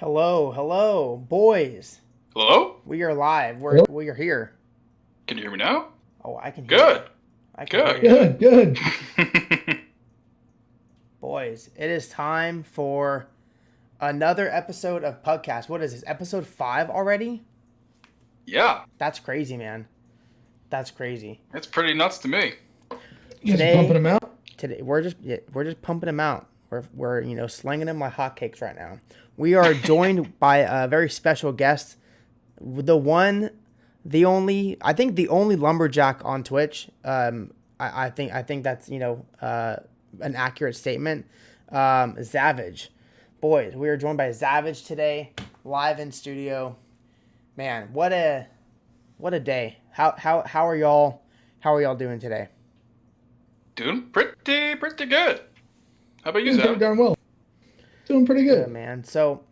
Hello, hello, boys. Hello? We are live. Hello? We are here. Can you hear me now? Oh, I can hear you. Good. I can hear Good. you. Good, good. Boys, it is time for another episode of PUGCast. What is this? Episode 5 already? Yeah, That's crazy, man. That's crazy. it's pretty nuts to me. You guys Today- are pumping them out? Today we're just pumping them out. We're slinging them like hotcakes right now. We are joined by a very special guest, the one, the only, I think the only lumberjack on Twitch. I think that's an accurate statement. ZZavage, boys, we are joined by ZZavage today, live in studio. Man, what a day. How are y'all? How are y'all doing today? Doing pretty good. How about you, Doing pretty Zach? darn well. Doing pretty Good, good. man. So,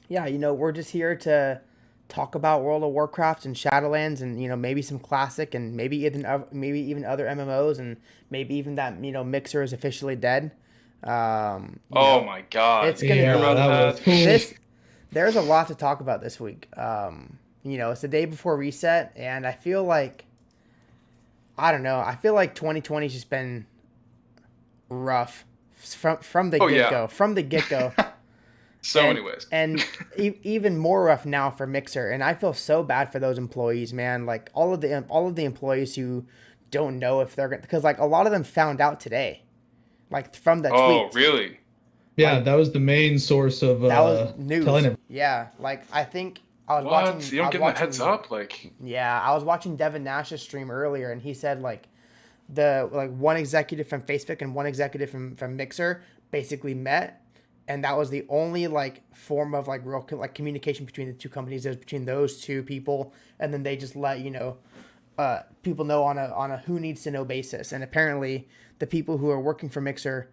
yeah, we're just here to talk about World of Warcraft and Shadowlands, and maybe some classic, and maybe even other MMOs, and maybe even that Mixer is officially dead. Oh my god. it's gonna Yeah, be about that was cool. There's a lot to talk about this week. It's the day before reset, and I feel like, I don't know. I feel like 2020's just been rough from the Oh, get yeah. go. From the get go. Many ways. And even more rough now for Mixer, and I feel so bad for those employees, man. Like all of the employees who don't know if they're gonna, because like a lot of them found out today, like from the Oh, tweets. really? Yeah, like- that was the main source of That was news. telling him. Yeah, like I think I was What? watching. You don't I was give them a watching, heads up? Like, Yeah, I was watching Devin Nash's stream earlier, and he said like one executive from Facebook and one executive from Mixer basically met, and that was the only like form of like real like communication between the two companies. It was between those two people, and then they just let people know on a who needs to know basis. And apparently, the people who are working for Mixer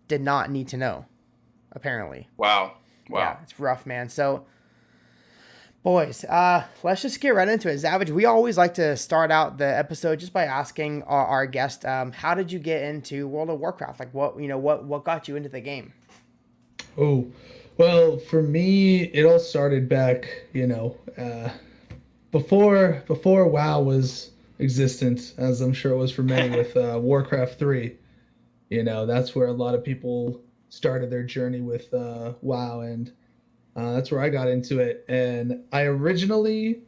did not need to know. Apparently, wow. yeah, it's rough, man. So, boys, let's just get right into it. ZZavage, we always like to start out the episode just by asking our guest, how did you get into World of Warcraft? Like, what got you into the game? Oh, well, for me, it all started back, before WoW was existent, as I'm sure it was for many with Warcraft 3. That's where a lot of people started their journey with WoW, and that's where I got into it. And I originally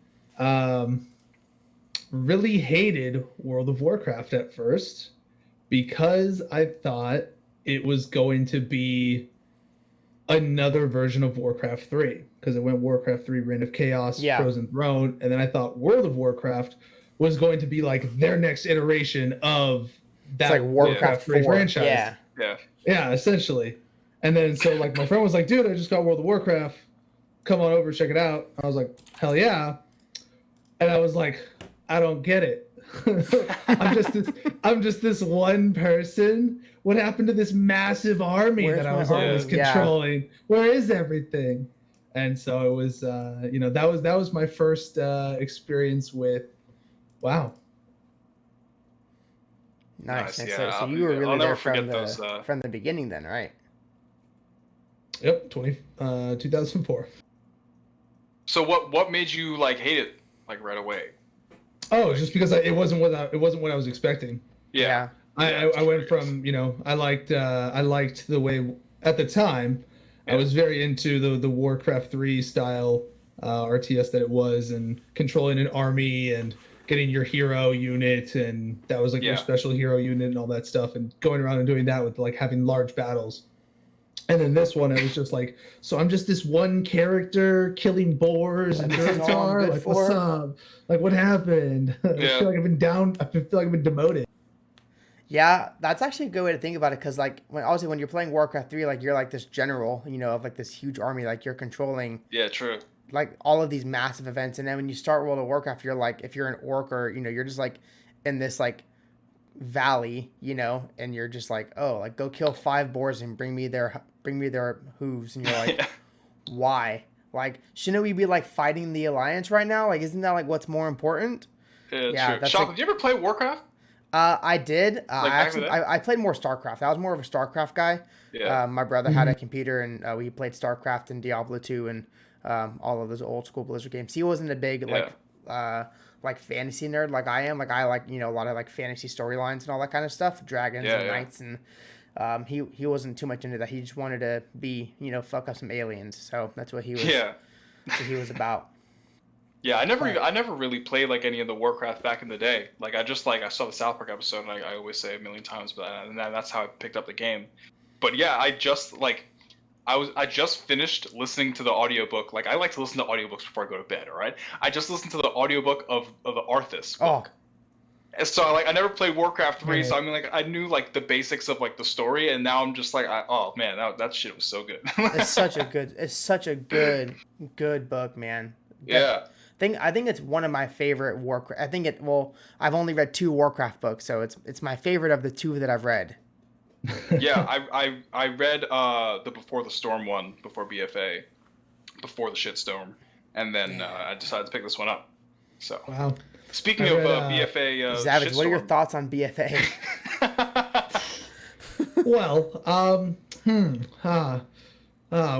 really hated World of Warcraft at first because I thought it was going to be another version of Warcraft 3, because it went Warcraft 3 Reign of Chaos, Yeah. Frozen Throne, and then I thought World of Warcraft was going to be like their next iteration of that It's like Warcraft 3 4. franchise. Yeah. Yeah. Yeah, essentially. And then so like my friend was like, dude, I just got World of Warcraft. Come on over, check it out. I was like, hell yeah. And I was like, I don't get it. I'm just this one person. What happened to this massive army Where's that I my was always army? Yeah. controlling? Where is everything? And so it was that was my first experience with WoW. Nice. Nice, So, yeah. so you were really I'll never there from forget the those, from the beginning, then, right? Yep, 2004. So what made you like hate it like right away? Oh, just because it wasn't what I was expecting. Yeah. I went from I liked the way at the time I was very into the Warcraft 3 style RTS that it was, and controlling an army and getting your hero unit, and that was like your Yeah. special hero unit and all that stuff, and going around and doing that with like having large battles. And then this one, it was just like, so I'm just this one character killing boars and This is all I'm Durtar. good Like, for? what's up? Like, what happened? I Yeah. feel like I've been down. I feel like I've been demoted. Yeah, that's actually a good way to think about it, because like when you're playing Warcraft 3, like you're like this general, of like this huge army, like you're controlling Yeah, true. like all of these massive events. And then when you start World of Warcraft, you're like, if you're an orc, or you're just like in this like valley, and you're just like, oh, like go kill 5 boars and bring me their hooves, and you're like, why? Like, shouldn't we be like fighting the Alliance right now? Like, isn't that like what's more important? Yeah, Yeah, true. that's Shop, like- did you ever play Warcraft? I did. Like I back in the actually day? I played more StarCraft. I was more of a StarCraft guy. Yeah. My brother had a computer, and we played StarCraft and Diablo 2 and all of those old school Blizzard games. He wasn't a big Yeah. like fantasy nerd like I am. Like I like a lot of like fantasy storylines and all that kind of stuff, dragons Yeah, and yeah. knights, and he wasn't too much into that. He just wanted to be fuck up some aliens. So that's what he was. Yeah. That's what he was about. Yeah, But- I never really played like any of the Warcraft back in the day. Like I just I saw the South Park episode, and I always say a million times, but that's how I picked up the game. But yeah, I just finished listening to the audiobook. Like I like to listen to audiobooks before I go to bed, all right? I just listened to the audiobook of the Arthas book. And so I never played Warcraft 3, so I mean like I knew like the basics of like the story, and now I'm just like oh man, that shit was so good. It's such a good book, man. Yeah. I think it's one of my favorite Warcraft. I've only read 2 Warcraft books, so it's my favorite of the 2 that I've read. Yeah, I read the Before the Storm one before BFA, before the shitstorm, and then I decided to pick this one up. So Wow. speaking I of read, BFA, ZZavage, what are your shitstorm. thoughts on BFA? Well,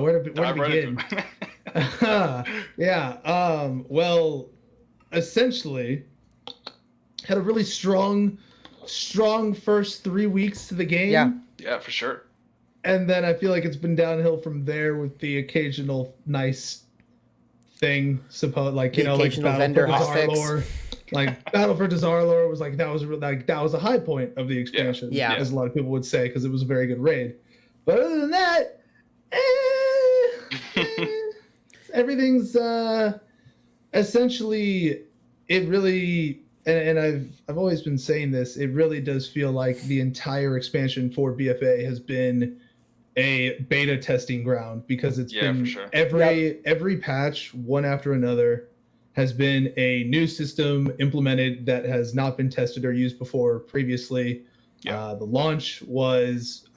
where to Dive right begin? into it. Yeah. Well, essentially, had a really strong first 3 weeks to the game. Yeah. Yeah, for sure. And then I feel like it's been downhill from there with the occasional nice thing, like The occasional Battle vendor for hotfix. Dazarlor. Like Battle for Dazarlor was like that was a high point of the expansion, Yeah. as a lot of people would say, because it was a very good raid. But other than that, everything's essentially, it really, and I've always been saying this, it really does feel like the entire expansion for BFA has been a beta testing ground, because it's been for sure. every patch, one after another, has been a new system implemented that has not been tested or used before previously. Yeah. The launch was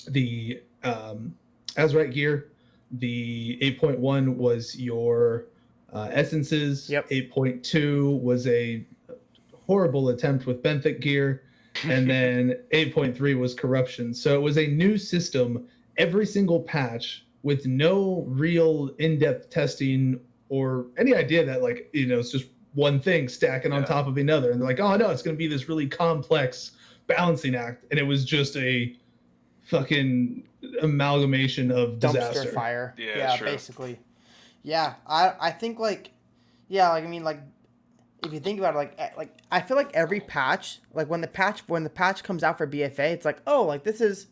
the Azerite gear. The 8.1 was your essences. Yep. 8.2 was a horrible attempt with benthic gear. And then 8.3 was corruption. So it was a new system every single patch with no real in-depth testing or any idea that it's just one thing stacking on top of another. And they're like, oh no, it's going to be this really complex balancing act. And it was just a fucking amalgamation of disaster. Dumpster fire. Yeah, true. Basically. Yeah, I think if you think about it, like I feel like every patch, like when the patch comes out for BFA, it's like, oh, like this is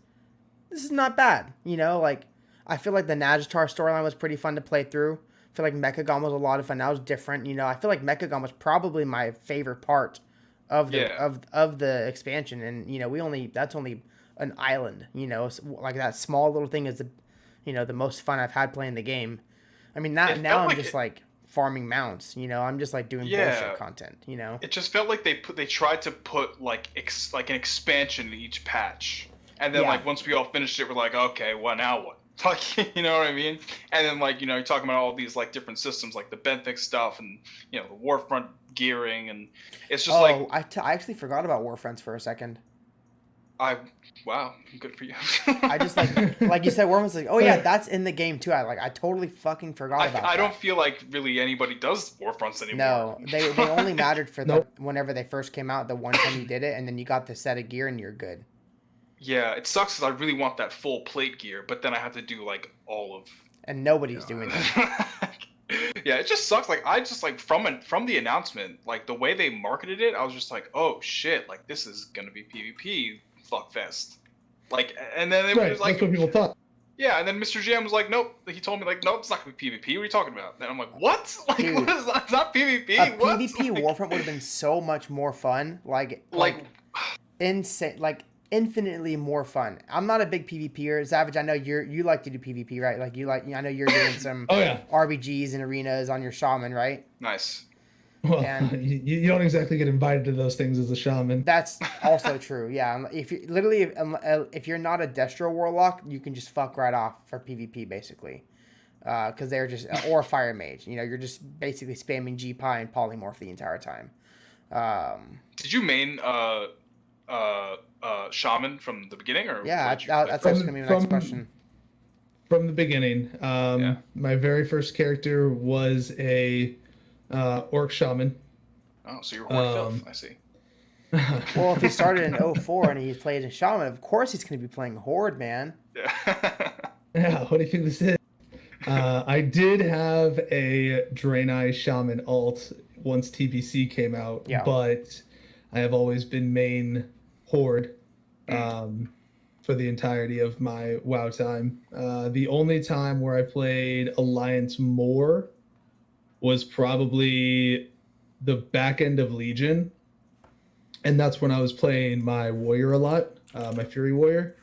not bad, like I feel like the Najatar storyline was pretty fun to play through. I feel like Mechagon was a lot of fun. That was different, I feel like Mechagon was probably my favorite part of the of the expansion, and that's only an island, like that small little thing is the most fun I've had playing the game. I mean, now I'm just like farming mounts, I'm just like doing bullshit content, It just felt like they tried to put like an expansion in each patch, and then like once we all finished it, we're like, okay, well now what? Like, you know what I mean? And then you're talking about all these like different systems, like the benthic stuff, and the Warfront gearing, and it's just I actually forgot about Warfronts for a second. Wow, good for you. I just like you said, Warfronts, like, oh yeah, that's in the game too. I totally fucking forgot about that. I don't feel like really anybody does Warfronts anymore. No, they only mattered for whenever they first came out, the one time you did it, and then you got the set of gear and you're good. Yeah, it sucks because I really want that full plate gear, but then I have to do like all of. And nobody's doing that. Yeah, it just sucks. Like I just from the announcement, like the way they marketed it, I was just like, oh shit, like this is gonna be PvP fuckfest. Like, and then it was like, that's what people thought. Yeah, and then Mr. Jam was like, nope. He told me like, nope, it's not gonna be PvP. What are you talking about? And I'm like, what? Like, Dude, what is that? It's not PvP. A What? PvP Warfront would have been so much more fun. Like insane, like infinitely more fun. I'm not a big PvPer. ZZavage, I know you like to do PvP, right? I know you're doing some RBGs and arenas on your shaman, right? Nice. Well, And you don't exactly get invited to those things as a shaman. that's also true. Yeah, if you're not a Destro Warlock, you can just fuck right off for PvP basically, because they're just or a Fire Mage. You're just basically spamming G-Pie and Polymorph the entire time. Did you main Shaman from the beginning, or Yeah, what did you play that's first? actually gonna be my next question. From the beginning, Yeah. my very first character was a orc shaman. Oh, so you're Horde Filth. I see. Well, if he started in 04 and he played in Shaman, of course he's gonna be playing Horde, man. Yeah. Yeah, what do you think this is? I did have a Draenei Shaman alt once TBC came out, Yeah. but I have always been main Horde for the entirety of my WoW time. The only time where I played Alliance more was probably the back end of Legion, and that's when I was playing my warrior a lot, my Fury warrior,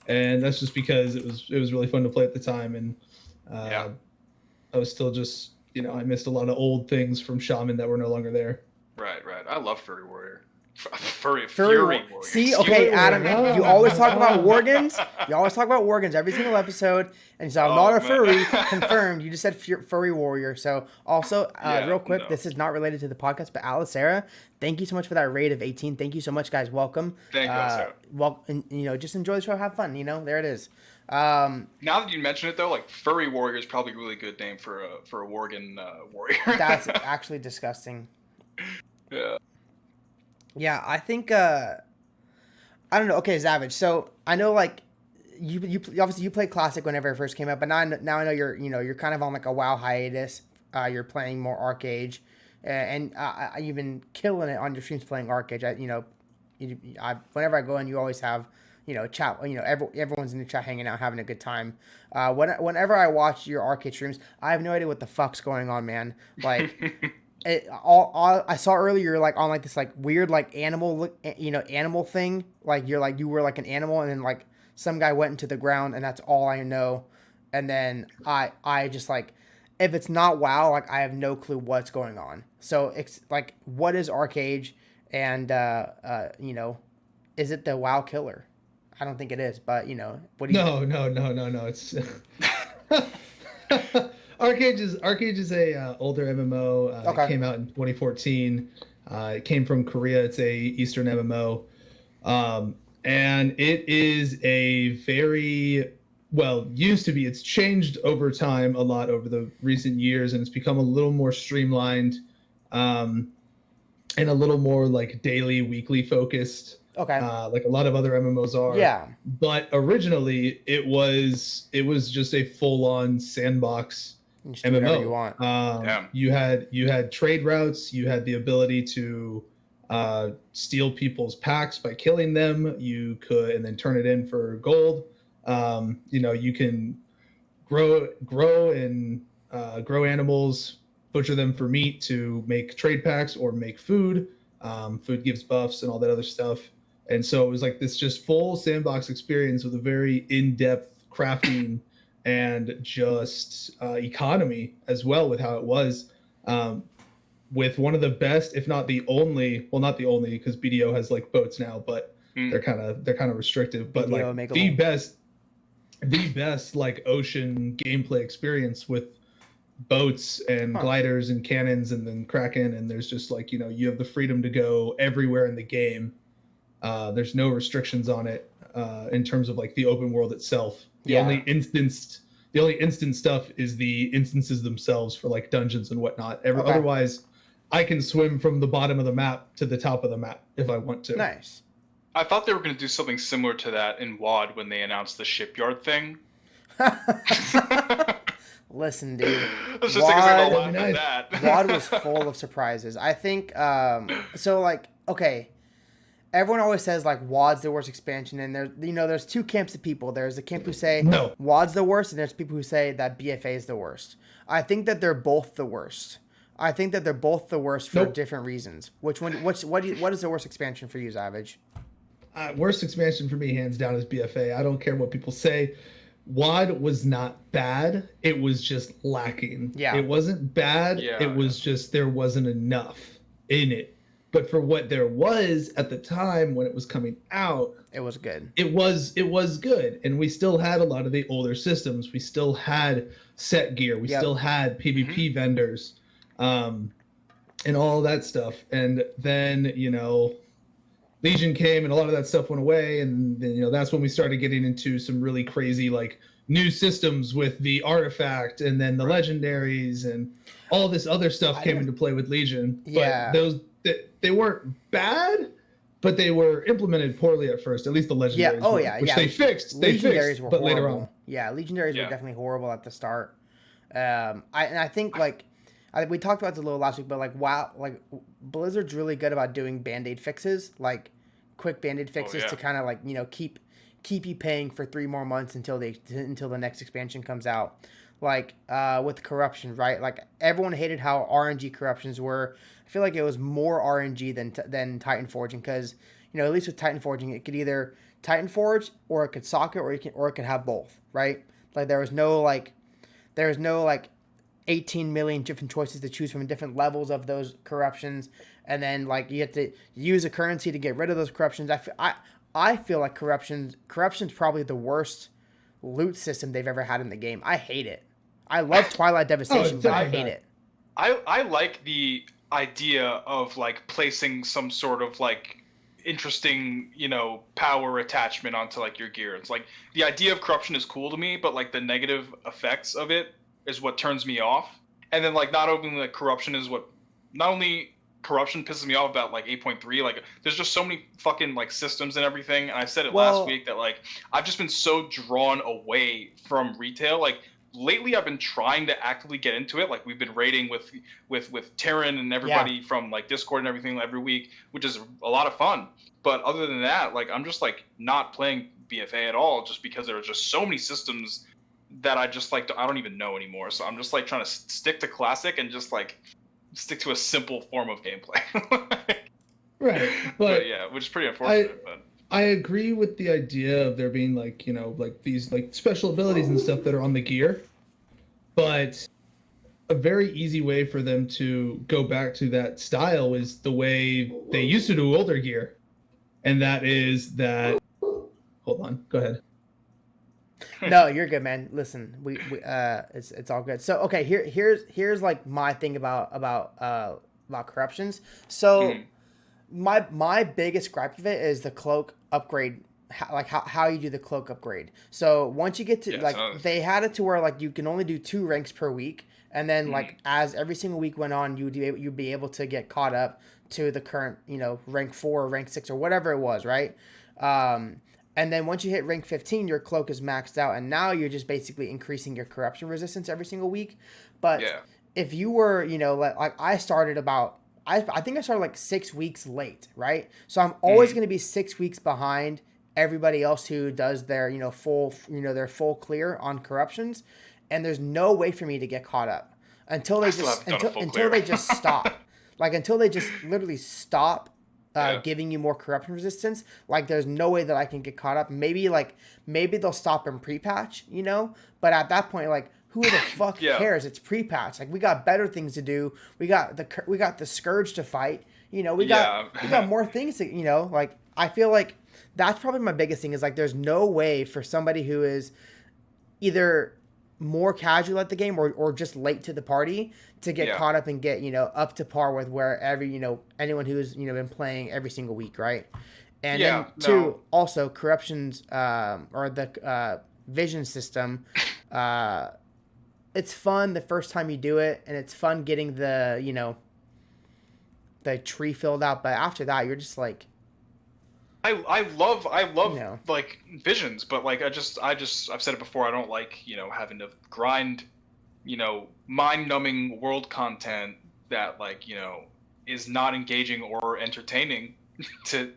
and that's just because it was really fun to play at the time, and I was still just I missed a lot of old things from Shaman that were no longer there. Right. I love Fury Warrior. Fury Warrior. Warrior. See, okay, Adam, you always talk about Wargans. You always talk about Wargans every single episode, and so I'm not a furry. Confirmed. You just said Furry Warrior. So also, real quick, this is not related to the podcast, but Alicera, thank you so much for that raid of 18. Thank you so much, guys. Welcome. Thank you, Alicera. Well, and, just enjoy the show, have fun. There it is. Now that you mention it, though, like Furry Warrior is probably a really good name for a Worgen warrior. That's actually disgusting. Yeah. Yeah, I think I don't know. Okay, ZZavage. So I know like you obviously you played Classic whenever it first came out, but now I know you're kind of on like a WoW hiatus. You're playing more Arcade, and you've been killing it on your streams playing Arcade. Whenever I go in, you always have chat. Everyone's in the chat hanging out, having a good time. Whenever I watch your Arcade streams, I have no idea what the fuck's going on, man. Like. I saw earlier, like on like this like weird like animal animal thing. Like you were like an animal, and then like some guy went into the ground, and that's all I know. And then I just like, if it's not WoW, like I have no clue what's going on. So it's like, what is Arcade, and is it the WoW killer? I don't think it is, but what do you? No. It's. Arcade is a older MMO. Okay. It came out in 2014. It came from Korea. It's a Eastern MMO, and it is a very used to be. It's changed over time a lot over the recent years, and it's become a little more streamlined, and a little more like daily, weekly focused. Okay. Like a lot of other MMOs are. Yeah. But originally, it was just a full-on sandbox. You just do whatever you want. You had trade routes. You had the ability to steal people's packs by killing them. You could, and then turn it in for gold. You can grow animals, butcher them for meat to make trade packs or make food. Food gives buffs and all that other stuff. And so it was like this just full sandbox experience with a very in-depth crafting and just economy as well with how it was, with one of the best, if not the only, not the only, because BDO has like boats now, but they're kind of restrictive, but BDO, like the best like ocean gameplay experience with boats and gliders and cannons and then Kraken, and there's just like you have the freedom to go everywhere in the game. There's no restrictions on it in terms of like the open world itself. The only instant stuff is the instances themselves for like dungeons and whatnot. Otherwise, I can swim from the bottom of the map to the top of the map if I want to. Nice. I thought they were going to do something similar to that in WoD when they announced the shipyard thing. Listen, dude. Let's just take a second to laugh at that. WoD was full of surprises. I think so. Like, okay. Everyone always says like WoD's the worst expansion, and there's two camps of people. There's the camp who say no, WoD's the worst, and there's people who say that BFA is the worst. I think that they're both the worst. For different reasons. What is the worst expansion for you, ZZavage? Worst expansion for me, hands down, is BFA. I don't care what people say. WoD was not bad. It was just lacking. Yeah. It wasn't bad. Yeah. It was just there wasn't enough in it. But for what there was at the time when it was coming out, it was good. It was good, and we still had a lot of the older systems. We still had set gear. We still had PvP vendors, and all that stuff. And then Legion came and a lot of that stuff went away, and then, that's when we started getting into some really crazy like new systems with the artifact and then the legendaries and all this other stuff came into play with Legion. Yeah. But they weren't bad, but they were implemented poorly at first. At least the legendaries, which they fixed. They fixed, but horrible. later on, legendaries were definitely horrible at the start. I think like we talked about this a little last week, but like Blizzard's really good about doing band-aid fixes, like quick band-aid fixes to kind of like keep you paying for 3 more months until the next expansion comes out. Like with corruption, right? Like everyone hated how RNG corruptions were. I feel like it was more RNG than Titan Forging, because at least with Titan Forging, it could either Titan Forge or it could socket or it could have both, right? Like there was no 18 million different choices to choose from, different levels of those corruptions, and then like you have to use a currency to get rid of those corruptions. I feel like corruption's probably the worst loot system they've ever had in the game. I hate it. I love Twilight Devastation, but I hate it. I like the idea of like placing some sort of like interesting, power attachment onto like your gear. It's like the idea of corruption is cool to me, but like the negative effects of it is what turns me off. And then like not only corruption pisses me off about like 8.3. Like there's just so many fucking like systems and everything. And I said it last week that like I've just been so drawn away from retail. Like lately I've been trying to actively get into it. Like we've been raiding with Terran and everybody from like Discord and everything every week, which is a lot of fun. But other than that, like I'm just like not playing BFA at all, just because there are just so many systems that I just like I don't even know anymore. So I'm just like trying to stick to classic and just like stick to a simple form of gameplay. Right. But yeah, which is pretty unfortunate. But I agree with the idea of there being like, like these like special abilities and stuff that are on the gear. But a very easy way for them to go back to that style is the way they used to do older gear. And that is that hold on, go ahead. No, you're good, man. Listen, we it's all good. So okay, here's like my thing about corruptions. So my biggest gripe of it is the cloak upgrade, how you do the cloak upgrade. So once you get to they had it to where like you can only do 2 ranks per week, and then like as every single week went on, you'd be able to get caught up to the current rank 4 or rank 6 or whatever it was, right? And then once you hit rank 15, your cloak is maxed out, and now you're just basically increasing your corruption resistance every single week. But if you were, like I started I think I started like 6 weeks late, right? So I'm always going to be 6 weeks behind everybody else who does their, their full clear on corruptions, and there's no way for me to get caught up until they just stop. Like until they just literally stop giving you more corruption resistance. Like there's no way that I can get caught up. Maybe they'll stop in pre-patch, but at that point, like who the fuck cares? It's pre-patch. Like we got better things to do. We got the Scourge to fight. We got more things to, like I feel like that's probably my biggest thing is like there's no way for somebody who is either more casual at the game or just late to the party to get caught up and get up to par with where anyone who's been playing every single week, right? And then two, also corruptions or the vision system, it's fun the first time you do it, and it's fun getting the the tree filled out, but after that you're just like I love like visions, but like I've said it before, I don't like having to grind mind-numbing world content that like is not engaging or entertaining to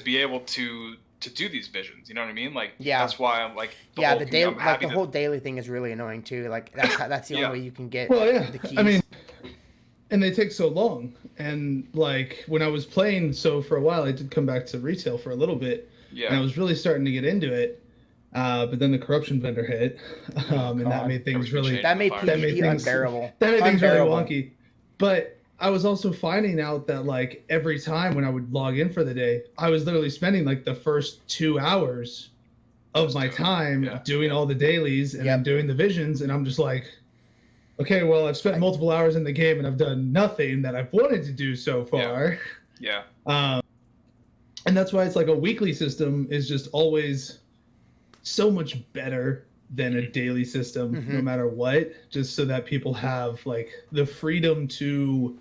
be able to do these visions. You know what I mean? Like that's why I'm like the whole daily thing is really annoying too. Like that's the only way you can get the keys. I mean, and they take so long. And like when I was playing, so for a while I did come back to retail for a little bit. Yeah. And I was really starting to get into it. But then the corruption vendor hit, and that made things really unbearable. That made things really wonky. But I was also finding out that like every time when I would log in for the day, I was literally spending like the first 2 hours of my time doing all the dailies and then doing the visions, and I'm just like, okay, well, I've spent multiple hours in the game and I've done nothing that I've wanted to do so far. Yeah. And that's why it's like a weekly system is just always so much better than a daily system, no matter what, just so that people have like the freedom to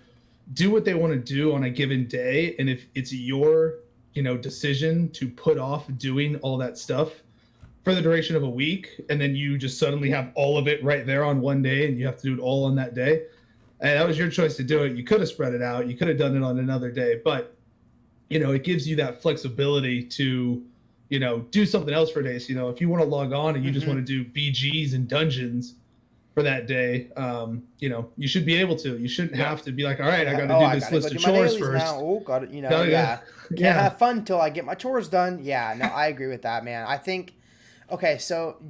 do what they want to do on a given day. And if it's your, decision to put off doing all that stuff for the duration of a week, and then you just suddenly have all of it right there on one day and you have to do it all on that day, and that was your choice to do it. You could have spread it out. You could have done it on another day, but it gives you that flexibility to, do something else for days. If you want to log on and you just want to do BGs and dungeons for that day, you should be able to. You shouldn't have to be like, all right, I got to do this list of chores first. Now. Oh, got it. Can't have fun till I get my chores done. Yeah, no, I agree with that, man. I think. Okay, so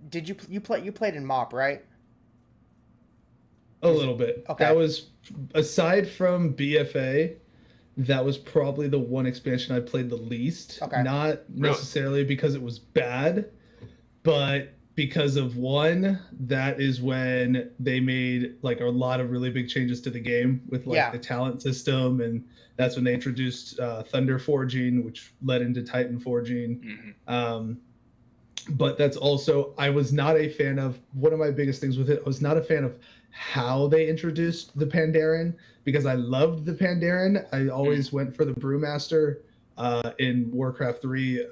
did you played in MOP, right? A little bit. Okay. That was, aside from BFA, that was probably the one expansion I played the least. Okay. Not necessarily because it was bad, but because of one, that is when they made like a lot of really big changes to the game with like the talent system, and that's when they introduced Thunder forging, which led into Titan forging. But that's also, I was not a fan of, one of my biggest things with it, I was not a fan of how they introduced the Pandaren, because I loved the Pandaren. I always went for the Brewmaster in Warcraft 3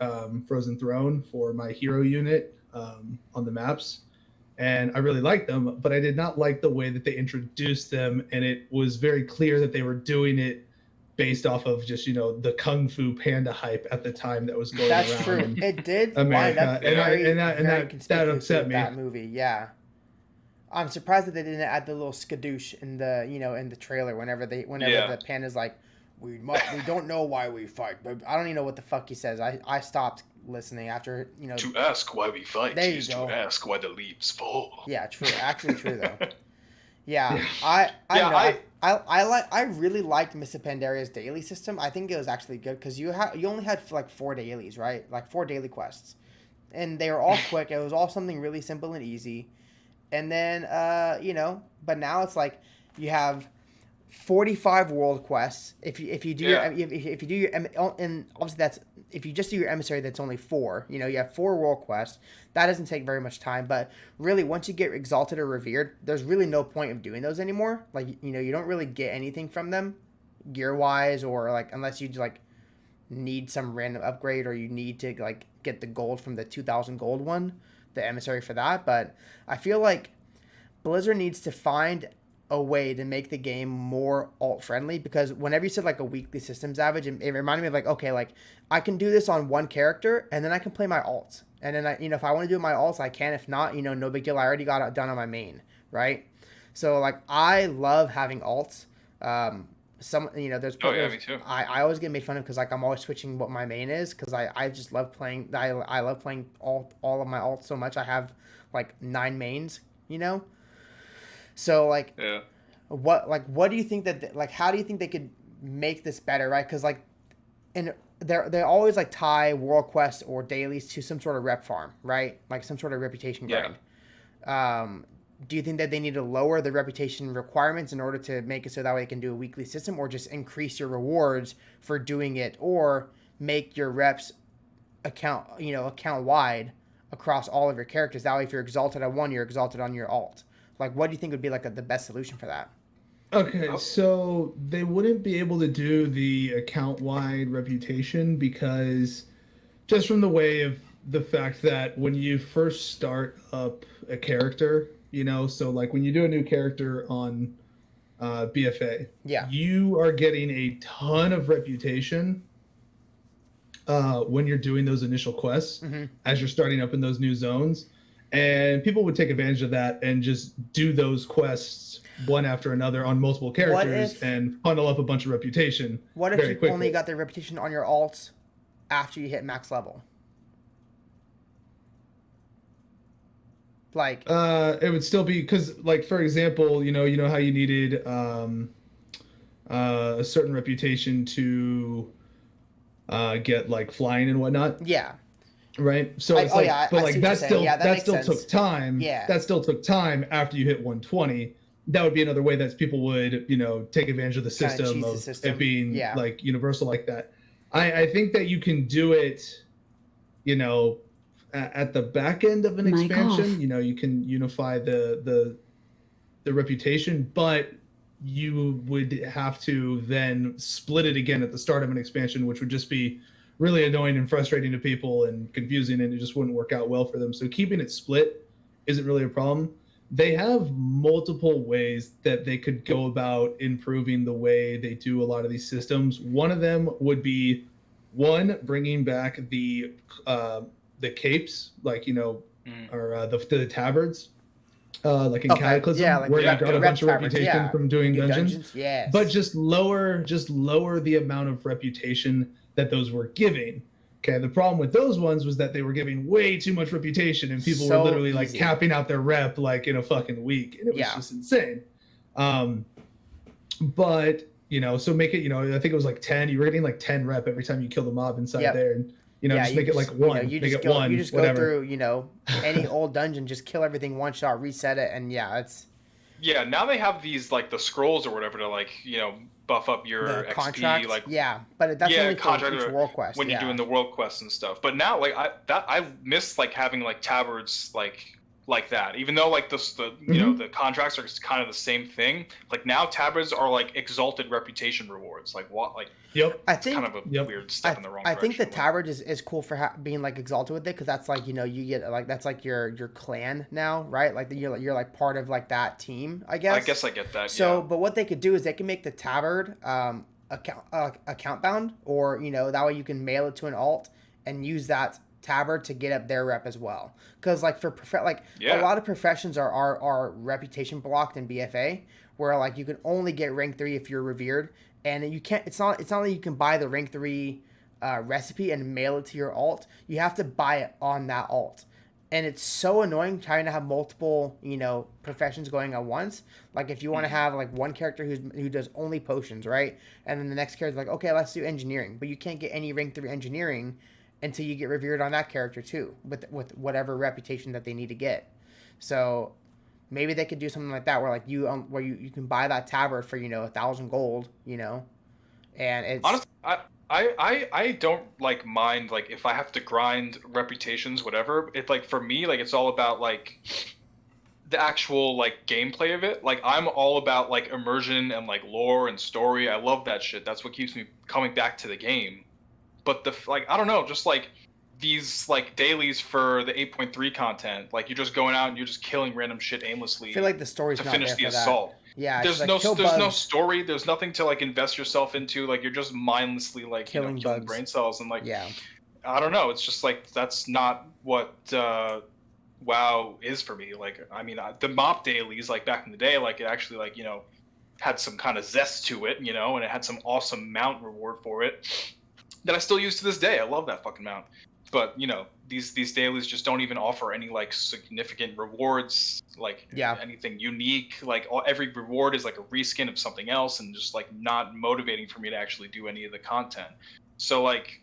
Frozen Throne for my hero unit on the maps. And I really liked them, but I did not like the way that they introduced them. And it was very clear that they were doing it based off of just, the Kung Fu Panda hype at the time that was going around. That's true. It did America. wind up very that upset me. That movie, yeah. I'm surprised that they didn't add the little skadoosh in the, in the trailer whenever the panda's like, we don't know why we fight, but I don't even know what the fuck he says. I stopped listening after, To ask why we fight is to ask why the leaves fall. Yeah, true. Actually true though. Yeah, I really liked Mr. Pandaria's daily system. I think it was actually good because you only had like 4 dailies, right? Like 4 daily quests, and they were all quick. It was all something really simple and easy. And then but now it's like you have 45 world quests. If you do your and obviously that's if you just do your emissary, that's only 4. You have 4 world quests. That doesn't take very much time, but really once you get exalted or revered, there's really no point of doing those anymore. Like you don't really get anything from them gear wise, or like unless you like need some random upgrade or you need to like get the gold from the 2000 gold one, the emissary for that. But I feel like Blizzard needs to find a way to make the game more alt friendly, because whenever you said like a weekly systems average, it reminded me of like, okay, like I can do this on one character and then I can play my alts, and then I if I want to do my alts I can, if not, no big deal, I already got it done on my main, right? So like I love having alts. There's me too. I always get made fun of because like I'm always switching what my main is, because I just love playing. I love playing all of my alts so much. I have like 9 mains, So like, what do you think that like how do you think they could make this better, right? Because like, and they always like tie world quests or dailies to some sort of rep farm, right? Like some sort of reputation grind. Do you think that they need to lower the reputation requirements in order to make it so that way they can do a weekly system, or just increase your rewards for doing it, or make your reps account wide across all of your characters? That way, if you're exalted on one, you're exalted on your alt. Like, what do you think would be like the best solution for that? Okay, so they wouldn't be able to do the account-wide reputation because just from the way of the fact that when you first start up a character, so like when you do a new character on BFA, you are getting a ton of reputation when you're doing those initial quests as you're starting up in those new zones. And people would take advantage of that and just do those quests one after another on multiple characters and funnel up a bunch of reputation. What if you only got the reputation on your alts after you hit max level? Like it would still be, because like for example, how you needed a certain reputation to get like flying and whatnot. Yeah. Right. So it's that still took time. Yeah. That still took time after you hit 120. That would be another way that people would, take advantage of the system of it being like universal like that. I think that you can do it, you know, at the back end of an expansion. You know, you can unify the reputation, but you would have to then split it again at the start of an expansion, which would just be really annoying and frustrating to people and confusing, and it just wouldn't work out well for them. So keeping it split isn't really a problem. They have multiple ways that they could go about improving the way they do a lot of these systems. One of them would be bringing back the capes, like, you know, or the tabards, like in Cataclysm, where you got a bunch of reputation from doing dungeons. Yes. But just lower the amount of reputation that those were giving. Okay, the problem with those ones was that they were giving way too much reputation, and people were literally like capping out their rep like in a fucking week, and it was just insane. But you know, so make it, you know, I think it was like 10. You were getting like 10 rep every time you killed a mob inside there, and you know, just make it like one. You make just it one. You just whatever. go through, you know, any old dungeon, just kill everything one shot, reset it, and it's. Yeah, now they have these like the scrolls or whatever to like, you know, buff up your XP, contracts, like but that's only contract for each world quest when you're doing the world quests and stuff. But now like I miss like having like tabards like that, even though like you know, the contracts are kind of the same thing. Like now tabards are like exalted reputation rewards. Like what, like I think kind of a weird step in the wrong direction. I think the tabard is cool for being like exalted with it, because that's like, you know, you get like, that's like your clan now, right? Like you're like part of like that team, I guess. I guess I get that. So but what they could do is they can make the tabard account bound, or you know, that way you can mail it to an alt and use that tabard to get up their rep as well. Because like for a lot of professions are reputation blocked in BFA, where like you can only get rank 3 if you're revered, and you can't, it's not like you can buy the rank 3 recipe and mail it to your alt. You have to buy it on that alt, and it's so annoying trying to have multiple, you know, professions going at once. Like if you want to have like one character who does only potions, right, and then the next character's like, okay, let's do engineering, but you can't get any rank 3 engineering until you get revered on that character too, with whatever reputation that they need to get. So maybe they could do something like that, where like where you can buy that tabard for, you know, 1,000 gold, you know, and it's honestly, I don't like mind like if I have to grind reputations, whatever. It's like for me, like it's all about like the actual like gameplay of it. Like I'm all about like immersion and like lore and story. I love that shit. That's what keeps me coming back to the game. But I don't know, just like these like dailies for the 8.3 content, like you're just going out and you're just killing random shit aimlessly. I feel like the story's to not finish there the for assault. That. Yeah, there's no story. There's nothing to like invest yourself into. Like you're just mindlessly like killing brain cells, and like I don't know. It's just like that's not what WoW is for me. Like I mean, the mop dailies like back in the day, like it actually like, you know, had some kind of zest to it, you know, and it had some awesome mount reward for it that I still use to this day. I love that fucking mount. But, you know, these dailies just don't even offer any, like, significant rewards, like, anything unique. Like, every reward is, like, a reskin of something else, and just, like, not motivating for me to actually do any of the content. So, like,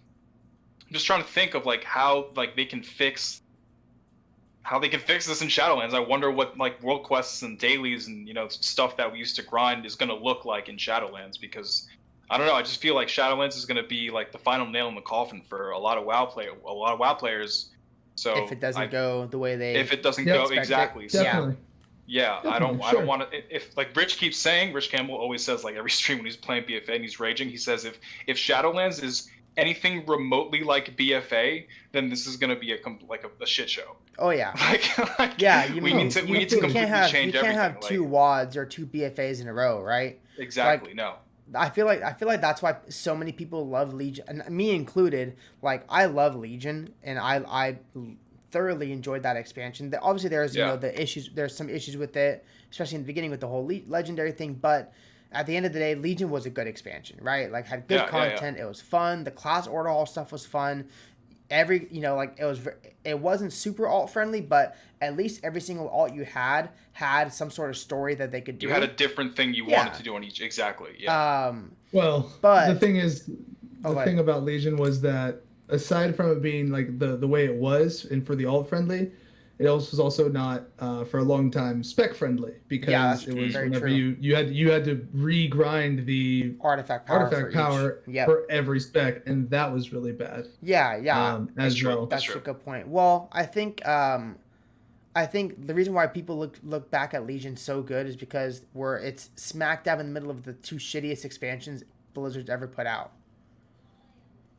I'm just trying to think of, like, how, like, they can fix this in Shadowlands. I wonder what, like, world quests and dailies and, you know, stuff that we used to grind is going to look like in Shadowlands, because I don't know. I just feel like Shadowlands is going to be like the final nail in the coffin for a lot of WoW players. So if it doesn't go the way they go exactly, definitely. Yeah, I don't want to. If like Rich keeps saying, Rich Campbell always says, like every stream when he's playing BFA and he's raging, he says if Shadowlands is anything remotely like BFA, then this is going to be a shit show. Oh yeah, we need to completely change everything. You can't have two WADs or two BFAs in a row, right? Exactly. No. I feel like that's why so many people love Legion, and me included. Like I love Legion, and I thoroughly enjoyed that expansion. Obviously, there's you know the issues. There's some issues with it, especially in the beginning with the whole legendary thing. But at the end of the day, Legion was a good expansion, right? Like had good content. It was fun. The class order all stuff was fun. It wasn't super alt friendly, but at least every single alt you had some sort of story that they could do. You had a different thing you wanted to do on each. Exactly. Yeah. But the thing is, the thing about Legion was that aside from it being like the way it was and for the alt friendly, it was also not for a long time spec friendly because it was whenever you had to regrind the artifact power for every spec, and that was really bad. Yeah. That's true. That's a good point. Well, I think the reason why people look back at Legion so good is because it's smack dab in the middle of the two shittiest expansions Blizzard's ever put out.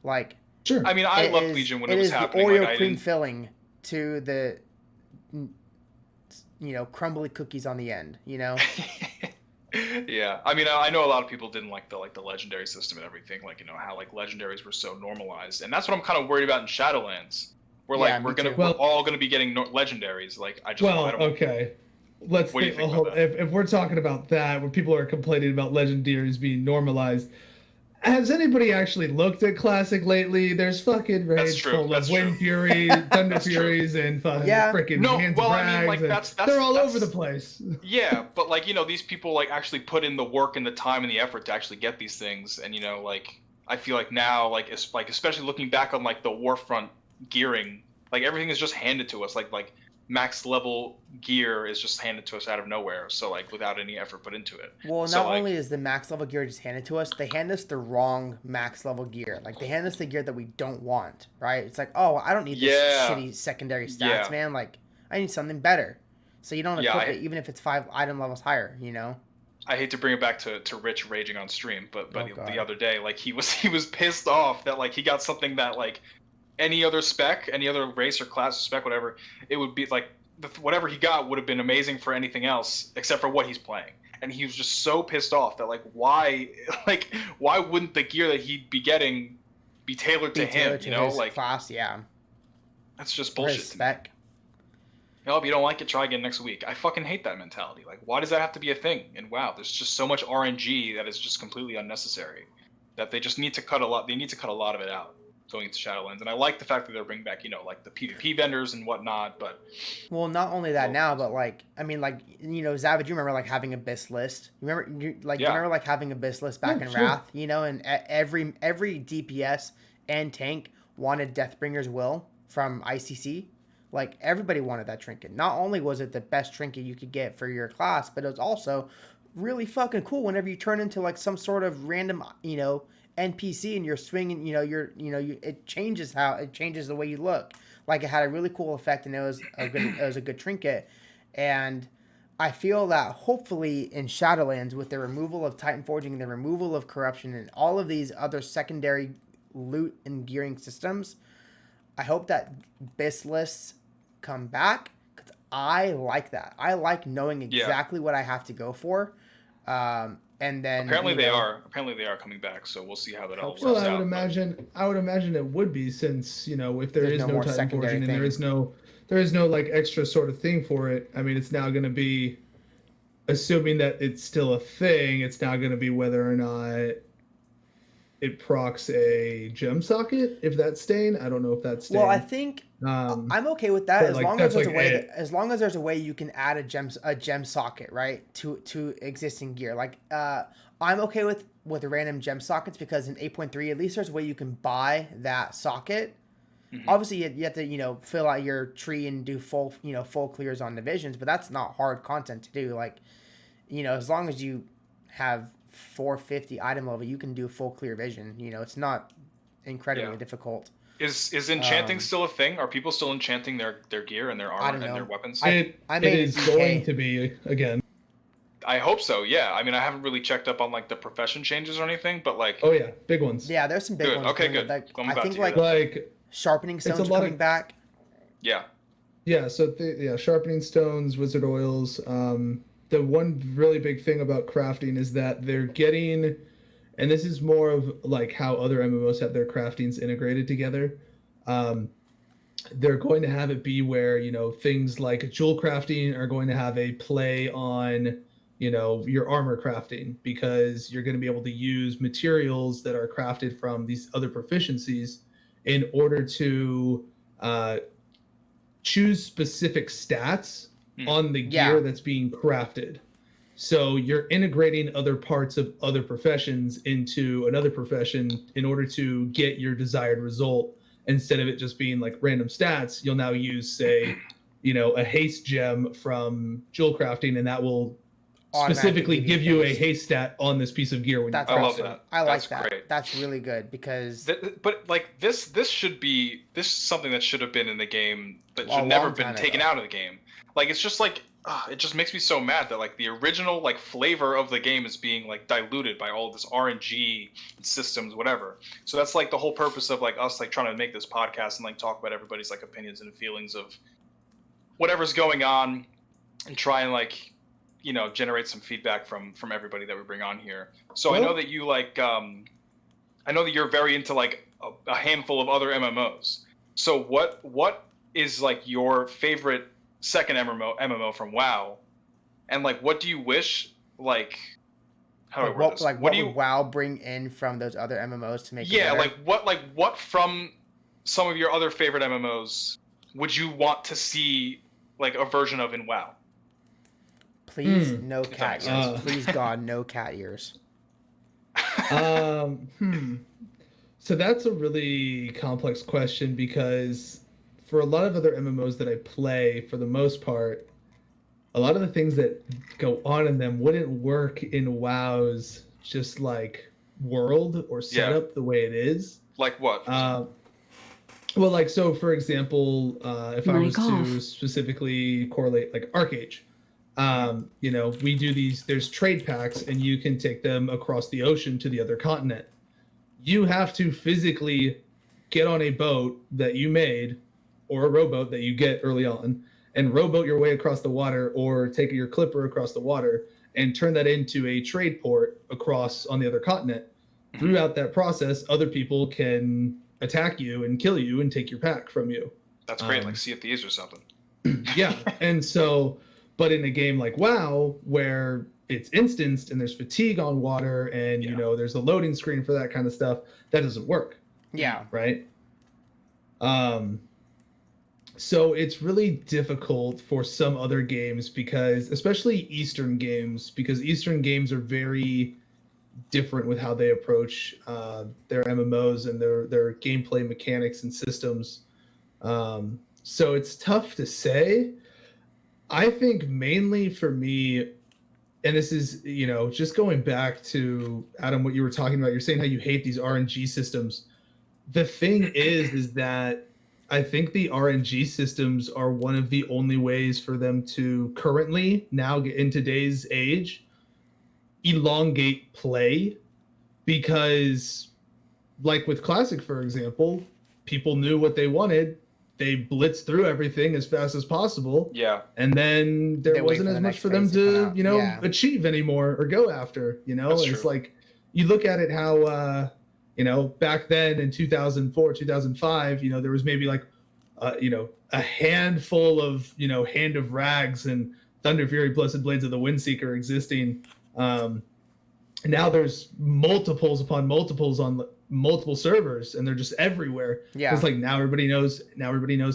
Like, sure. I mean, I loved Legion when it was happening. It is the Oreo cream filling to the, crumbly cookies on the end. Yeah, I mean, I know a lot of people didn't like the legendary system and everything. Like, how like legendaries were so normalized, and that's what I'm kind of worried about in Shadowlands. We're all gonna be getting legendaries. Like, I don't. Okay. Let's think. If we're talking about that, where people are complaining about legendaries being normalized, has anybody actually looked at Classic lately? There's fucking raids full of Wind Fury, Thunder Furies, and fucking freaking Hands of Rags. They're all over the place. Yeah, but like, these people like actually put in the work and the time and the effort to actually get these things, and like, I feel like now, like especially looking back on like the Warfront gearing, like everything is just handed to us, like max level gear is just handed to us out of nowhere, so like without any effort put into it. Well, not only is the max level gear just handed to us, they hand us the wrong max level gear. Like, they hand us the gear that we don't want, right? It's like, oh, I don't need this shitty secondary stats, man. Like, I need something better. So you don't equip it even if it's 5 item levels higher, I hate to bring it back to Rich raging on stream, but the other day, like, he was pissed off that like he got something that like any other spec, any other race or class spec, whatever, it would be like whatever he got would have been amazing for anything else except for what he's playing. And he was just so pissed off that like why wouldn't the gear that he'd be getting be tailored to him? His like class, yeah. That's just bullshit. Spec. If you don't like it, try again next week. I fucking hate that mentality. Like, why does that have to be a thing? And wow, there's just so much RNG that is just completely unnecessary. That they just need to cut a lot. They need to cut a lot of it out going into Shadowlands. And I like the fact that they're bringing back, like the PvP vendors and whatnot. But not only that now, but like, I mean, like, ZZavage, you remember like having Abyss list. You remember like having Abyss list back in Wrath, and every DPS and tank wanted Deathbringer's Will from ICC. Like, everybody wanted that trinket. Not only was it the best trinket you could get for your class, but it was also really fucking cool whenever you turn into like some sort of random, NPC and you're swinging, it changes the way you look. Like, it had a really cool effect, and it was a good trinket. And I feel that hopefully in Shadowlands, with the removal of Titan Forging, the removal of corruption, and all of these other secondary loot and gearing systems, I hope that BIS lists come back, because I like that. I like knowing exactly what I have to go for. And then apparently they are coming back, so we'll see how that all works out. Well, I would imagine it would be, since if there is no Titan Forging and there is no like extra sort of thing for it. I mean, it's now going to be, assuming that it's still a thing, it's now going to be whether or not it procs a gem socket, if that's staying. I don't know if that's staying. Well, I think I'm okay with that, as long as there's a way. As long as there's a way you can add a gem socket, right, to existing gear. Like, I'm okay with random gem sockets, because in 8.3 at least there's a way you can buy that socket. Mm-hmm. Obviously, you have to fill out your tree and do full clears on divisions, but that's not hard content to do. Like, as long as you have 450 item level, you can do full clear vision. It's not incredibly difficult. Is enchanting still a thing? Are people still enchanting their gear and their armor and their weapons? It is going to be again. I hope so. Yeah. I mean, I haven't really checked up on like the profession changes or anything, but like. Oh yeah, big ones. Yeah, there's some big ones. Okay, good. Like, I think like sharpening stones coming back. Yeah. Yeah. So sharpening stones, wizard oils. The one really big thing about crafting is that they're getting, and this is more of like how other MMOs have their craftings integrated together. They're going to have it be where, things like jewel crafting are going to have a play on, your armor crafting, because you're going to be able to use materials that are crafted from these other proficiencies in order to choose specific stats on the gear that's being crafted. So you're integrating other parts of other professions into another profession in order to get your desired result. Instead of it just being like random stats, you'll now use, say, a haste gem from jewel crafting, and that will Automatically specifically give you a haste. haste stat on this piece of gear when That's you I craft love awesome. that. I like That's that. great. That's really good because But like this is something that should have been in the game that A should never long been time taken ago. out of the game. Like it's just like it just makes me so mad that like the original like flavor of the game is being like diluted by all of this RNG systems, whatever. So that's like the whole purpose of like us like trying to make this podcast and like talk about everybody's like opinions and feelings of whatever's going on, and try and like generate some feedback from everybody that we bring on here. So I know that you like I know that you're very into like a handful of other MMOs. So what is like your favorite second MMO from WoW, and like what do you wish like how do I word this? what do you would WoW bring in from those other MMOs to make it yeah better? like what from some of your other favorite MMOs would you want to see like a version of in WoW? Please, Hmm. no If that cat makes ears. sense. Please, God, no cat ears. So that's a really complex question because for a lot of other MMOs that I play, for the most part, a lot of the things that go on in them wouldn't work in WoW's just like world or setup the way it is. Like what? Well, like, so for example, if I was Mic off. to specifically correlate like Arcage, we do there's trade packs and you can take them across the ocean to the other continent. You have to physically get on a boat that you made or a rowboat that you get early on and rowboat your way across the water or take your clipper across the water and turn that into a trade port across on the other continent. Throughout that process, other people can attack you and kill you and take your pack from you. That's great, like Sea of Thieves or something. Yeah. And so, but in a game like WoW, where it's instanced and there's fatigue on water and, there's a loading screen for that kind of stuff, that doesn't work. Yeah. Right. So it's really difficult for some other games because, especially Eastern games are very different with how they approach their MMOs and their gameplay mechanics and systems. So it's tough to say. I think mainly for me, and this is, just going back to Adam, what you were talking about, you're saying how you hate these RNG systems. The thing is that I think the RNG systems are one of the only ways for them to currently, now in today's age, elongate play, because like with Classic, for example, people knew what they wanted. They blitzed through everything as fast as possible. Yeah. And then They there wait wasn't for as the much next for them phase to come to, out. achieve anymore or go after, That's It's true. like, you look at it how, back then in 2004, 2005, there was maybe like, a handful of, Hand of Rags and Thunder Fury Blessed Blades of the Windseeker existing. Now there's multiples upon multiples on multiple servers, and they're just everywhere. Yeah. It's like now everybody knows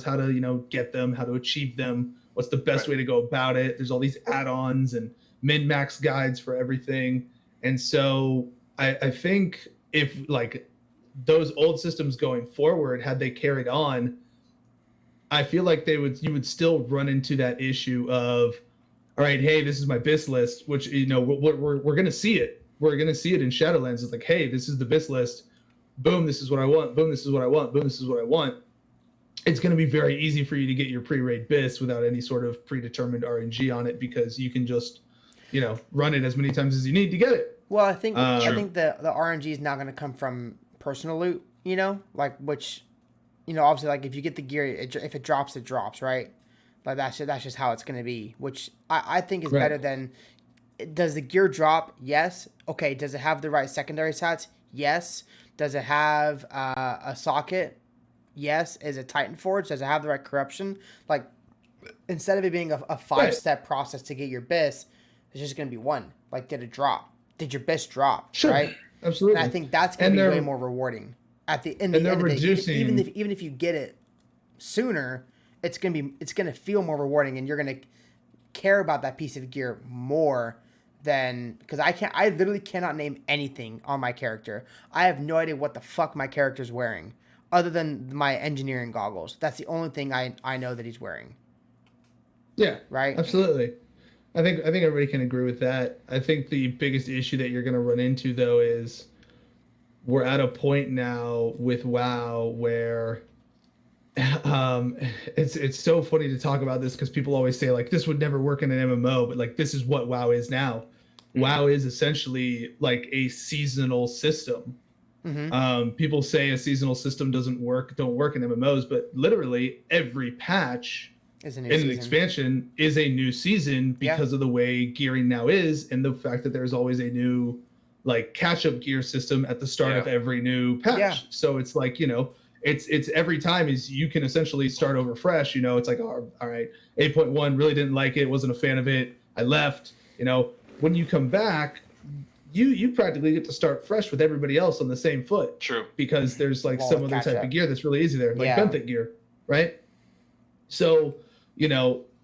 how to, get them, how to achieve them, what's the best way to go about it. There's all these add-ons and min-max guides for everything. And so I think if like those old systems going forward, had they carried on, I feel like you would still run into that issue of, all right, hey, this is my BIS list, which, we're going to see it. We're going to see it in Shadowlands. It's like, hey, this is the BIS list. Boom, this is what I want. Boom, this is what I want. Boom, this is what I want. It's going to be very easy for you to get your pre-raid BIS without any sort of predetermined RNG on it, because you can just, run it as many times as you need to get it. Well, I think True. the RNG is not going to come from personal loot, which, obviously, like if you get the gear, if it drops, it drops, right? Like that's just how it's going to be, which I think is Right. better than. Does the gear drop? Yes. Okay. Does it have the right secondary stats? Yes. Does it have a socket? Yes. Is it Titan Forge? Does it have the right corruption? Like, instead of it being a 5-step process to get your BIS, it's just going to be one. Like, did it drop? Did your BIS drop? Sure. Right? Absolutely. And I think that's going to be way more rewarding. At the end of the day, even if you get it sooner, it's gonna feel more rewarding, and you're gonna care about that piece of gear more than, because I literally cannot name anything on my character. I have no idea what the fuck my character's wearing, other than my engineering goggles. That's the only thing I know that he's wearing. Yeah, right? absolutely. I think everybody can agree with that. I think the biggest issue that you're going to run into though is we're at a point now with WoW where it's so funny to talk about this because people always say like this would never work in an MMO, but like this is what WoW is now. WoW is essentially like a seasonal system. People say a seasonal system don't work in MMOs, but literally every patch Is a new in an season. expansion is a new season because of the way gearing now is, and the fact that there's always a new like catch-up gear system at the start of every new patch. Yeah. So it's like, it's every time is you can essentially start over fresh. It's like, all right, 8.1 really didn't like it, wasn't a fan of it, I left. When you come back, you practically get to start fresh with everybody else on the same foot. True. Because there's like some other type of gear that's really easy there, like benthic gear, right? So,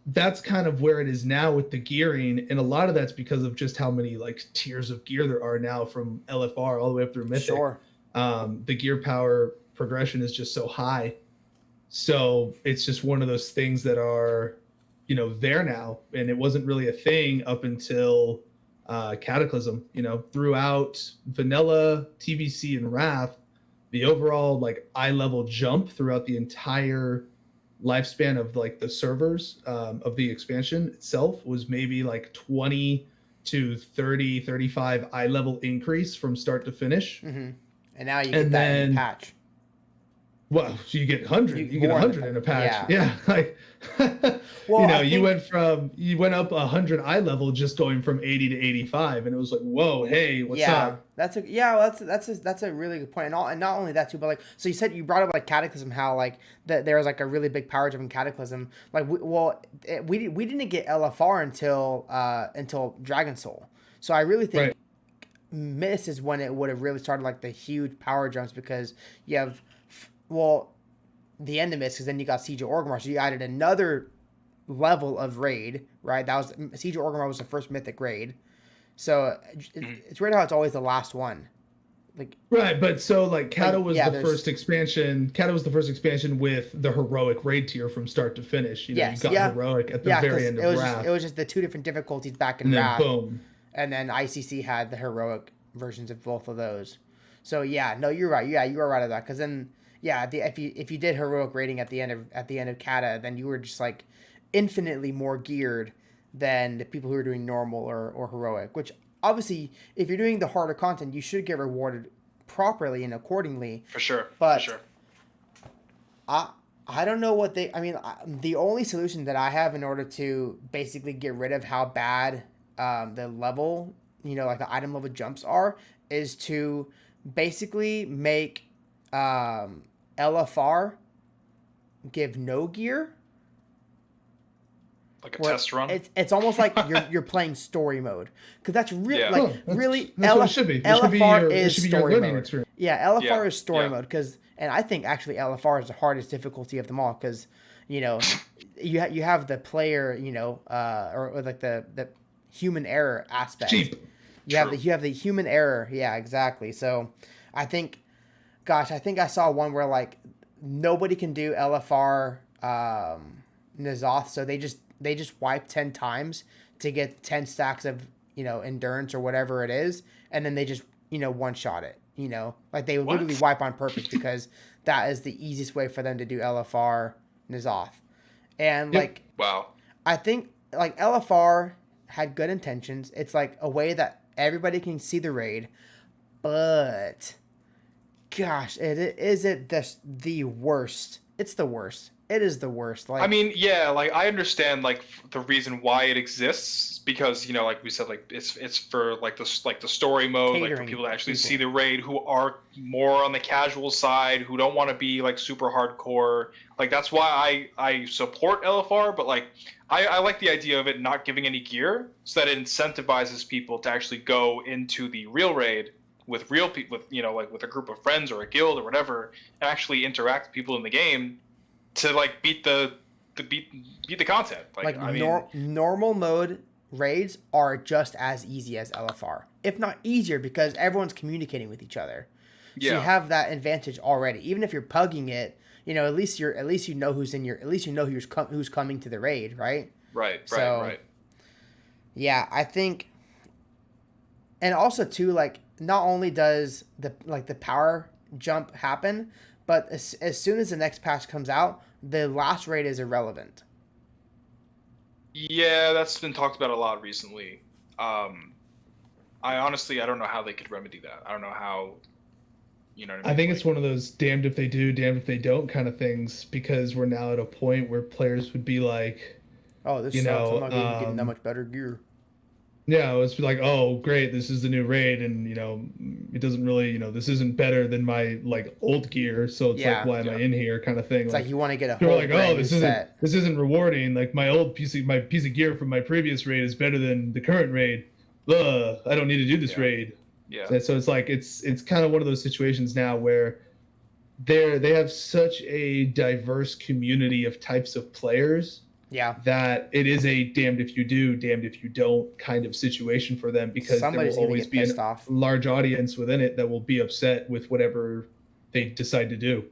that's kind of where it is now with the gearing, and a lot of that's because of just how many like tiers of gear there are now from LFR all the way up through Mythic. Sure. The gear power progression is just so high. So it's just one of those things that are, there now, and it wasn't really a thing up until Cataclysm. Throughout Vanilla, TBC, and Wrath, the overall like eye level jump throughout the entire lifespan of like the servers of the expansion itself was maybe like 20 to 30, 35 eye level increase from start to finish. And now you get that in the patch. Well, so you get 100. You get 100 in a patch. Yeah. Like, well, you went up 100 eye level just going from 80 to 85, and it was like, whoa, hey, what's up? That's a really good point. And not only that too, but like, so you brought up like Cataclysm, how like there was like a really big power jump in Cataclysm. Like, we didn't get LFR until Dragon Soul. So I really think Myth is when it would have really started like the huge power jumps, because you have the end of Myth, because then you got Siege of Orgrimmar, so you added another level of raid, right? That was Siege of Orgrimmar was the first Mythic raid. So it's weird how it's always the last one. Like, right, but so like Kata was the first expansion. Kata was the first expansion with the heroic raid tier from start to finish. You got heroic at the very end of Wrath. It was just the two different difficulties back in Wrath. Boom. And then ICC had the heroic versions of both of those. So no, you're right. Yeah, you are right on that. Because then if you did heroic raiding at the end of Kata, then you were just like infinitely more geared than the people who are doing normal or heroic, which obviously if you're doing the harder content, you should get rewarded properly and accordingly. For sure. But for sure. I don't know what the only solution that I have in order to basically get rid of how bad the level, like the item level jumps are, is to basically make LFR give no gear. Like a test run. It's almost like you're playing story mode, because that's really that's what it should be. LFR is story mode. Experience. Yeah, LFR is story mode, and I think actually LFR is the hardest difficulty of them all, because you have the player or like the human error aspect. You have the human error. Yeah, exactly. So I think I saw one where like nobody can do LFR N'Zoth, so they just wipe 10 times to get 10 stacks of endurance or whatever it is, and then they just one shot it. Like they literally wipe on purpose, because that is the easiest way for them to do LFR N'Zoth. And I think like LFR had good intentions. It's like a way that everybody can see the raid, but gosh, is it the worst? It's the worst. It is the worst. Like, I mean, yeah, like I understand like the reason why it exists, because like we said, like it's for like the story mode, like for people to actually see the raid, who are more on the casual side, who don't want to be like super hardcore. Like that's why I support LFR, but like I like the idea of it not giving any gear, so that it incentivizes people to actually go into the real raid with real people, with like with a group of friends or a guild or whatever, and actually interact with people in the game to like beat the content. Like I mean, normal mode raids are just as easy as LFR, if not easier, because everyone's communicating with each other. So you have that advantage already. Even if you're pugging it, at least you know who's coming to the raid, right? Right. So, yeah, I think, and also too, like, not only does the power jump happen, but as soon as the next patch comes out, the last raid is irrelevant. Yeah, that's been talked about a lot recently. I honestly, I don't know how they could remedy that. I don't know how, you know what I mean? I think it's one of those damned if they do, damned if they don't kind of things, because we're now at a point where players would be like, oh, this you sucks. know, I'm not even getting that much better gear. Yeah, it's like, oh, great, this is the new raid, and it doesn't really, this isn't better than my like old gear, so it's like, why am I in here, kind of thing. It's like you want to get a whole whole like, brand oh, new this set. isn't rewarding. Like my piece of gear from my previous raid is better than the current raid. Ugh, I don't need to do this raid. Yeah. So it's like it's kind of one of those situations now where they have such a diverse community of types of players. Yeah. That it is a damned if you do, damned if you don't kind of situation for them, because somebody's there will always be a large audience within it that will be upset with whatever they decide to do.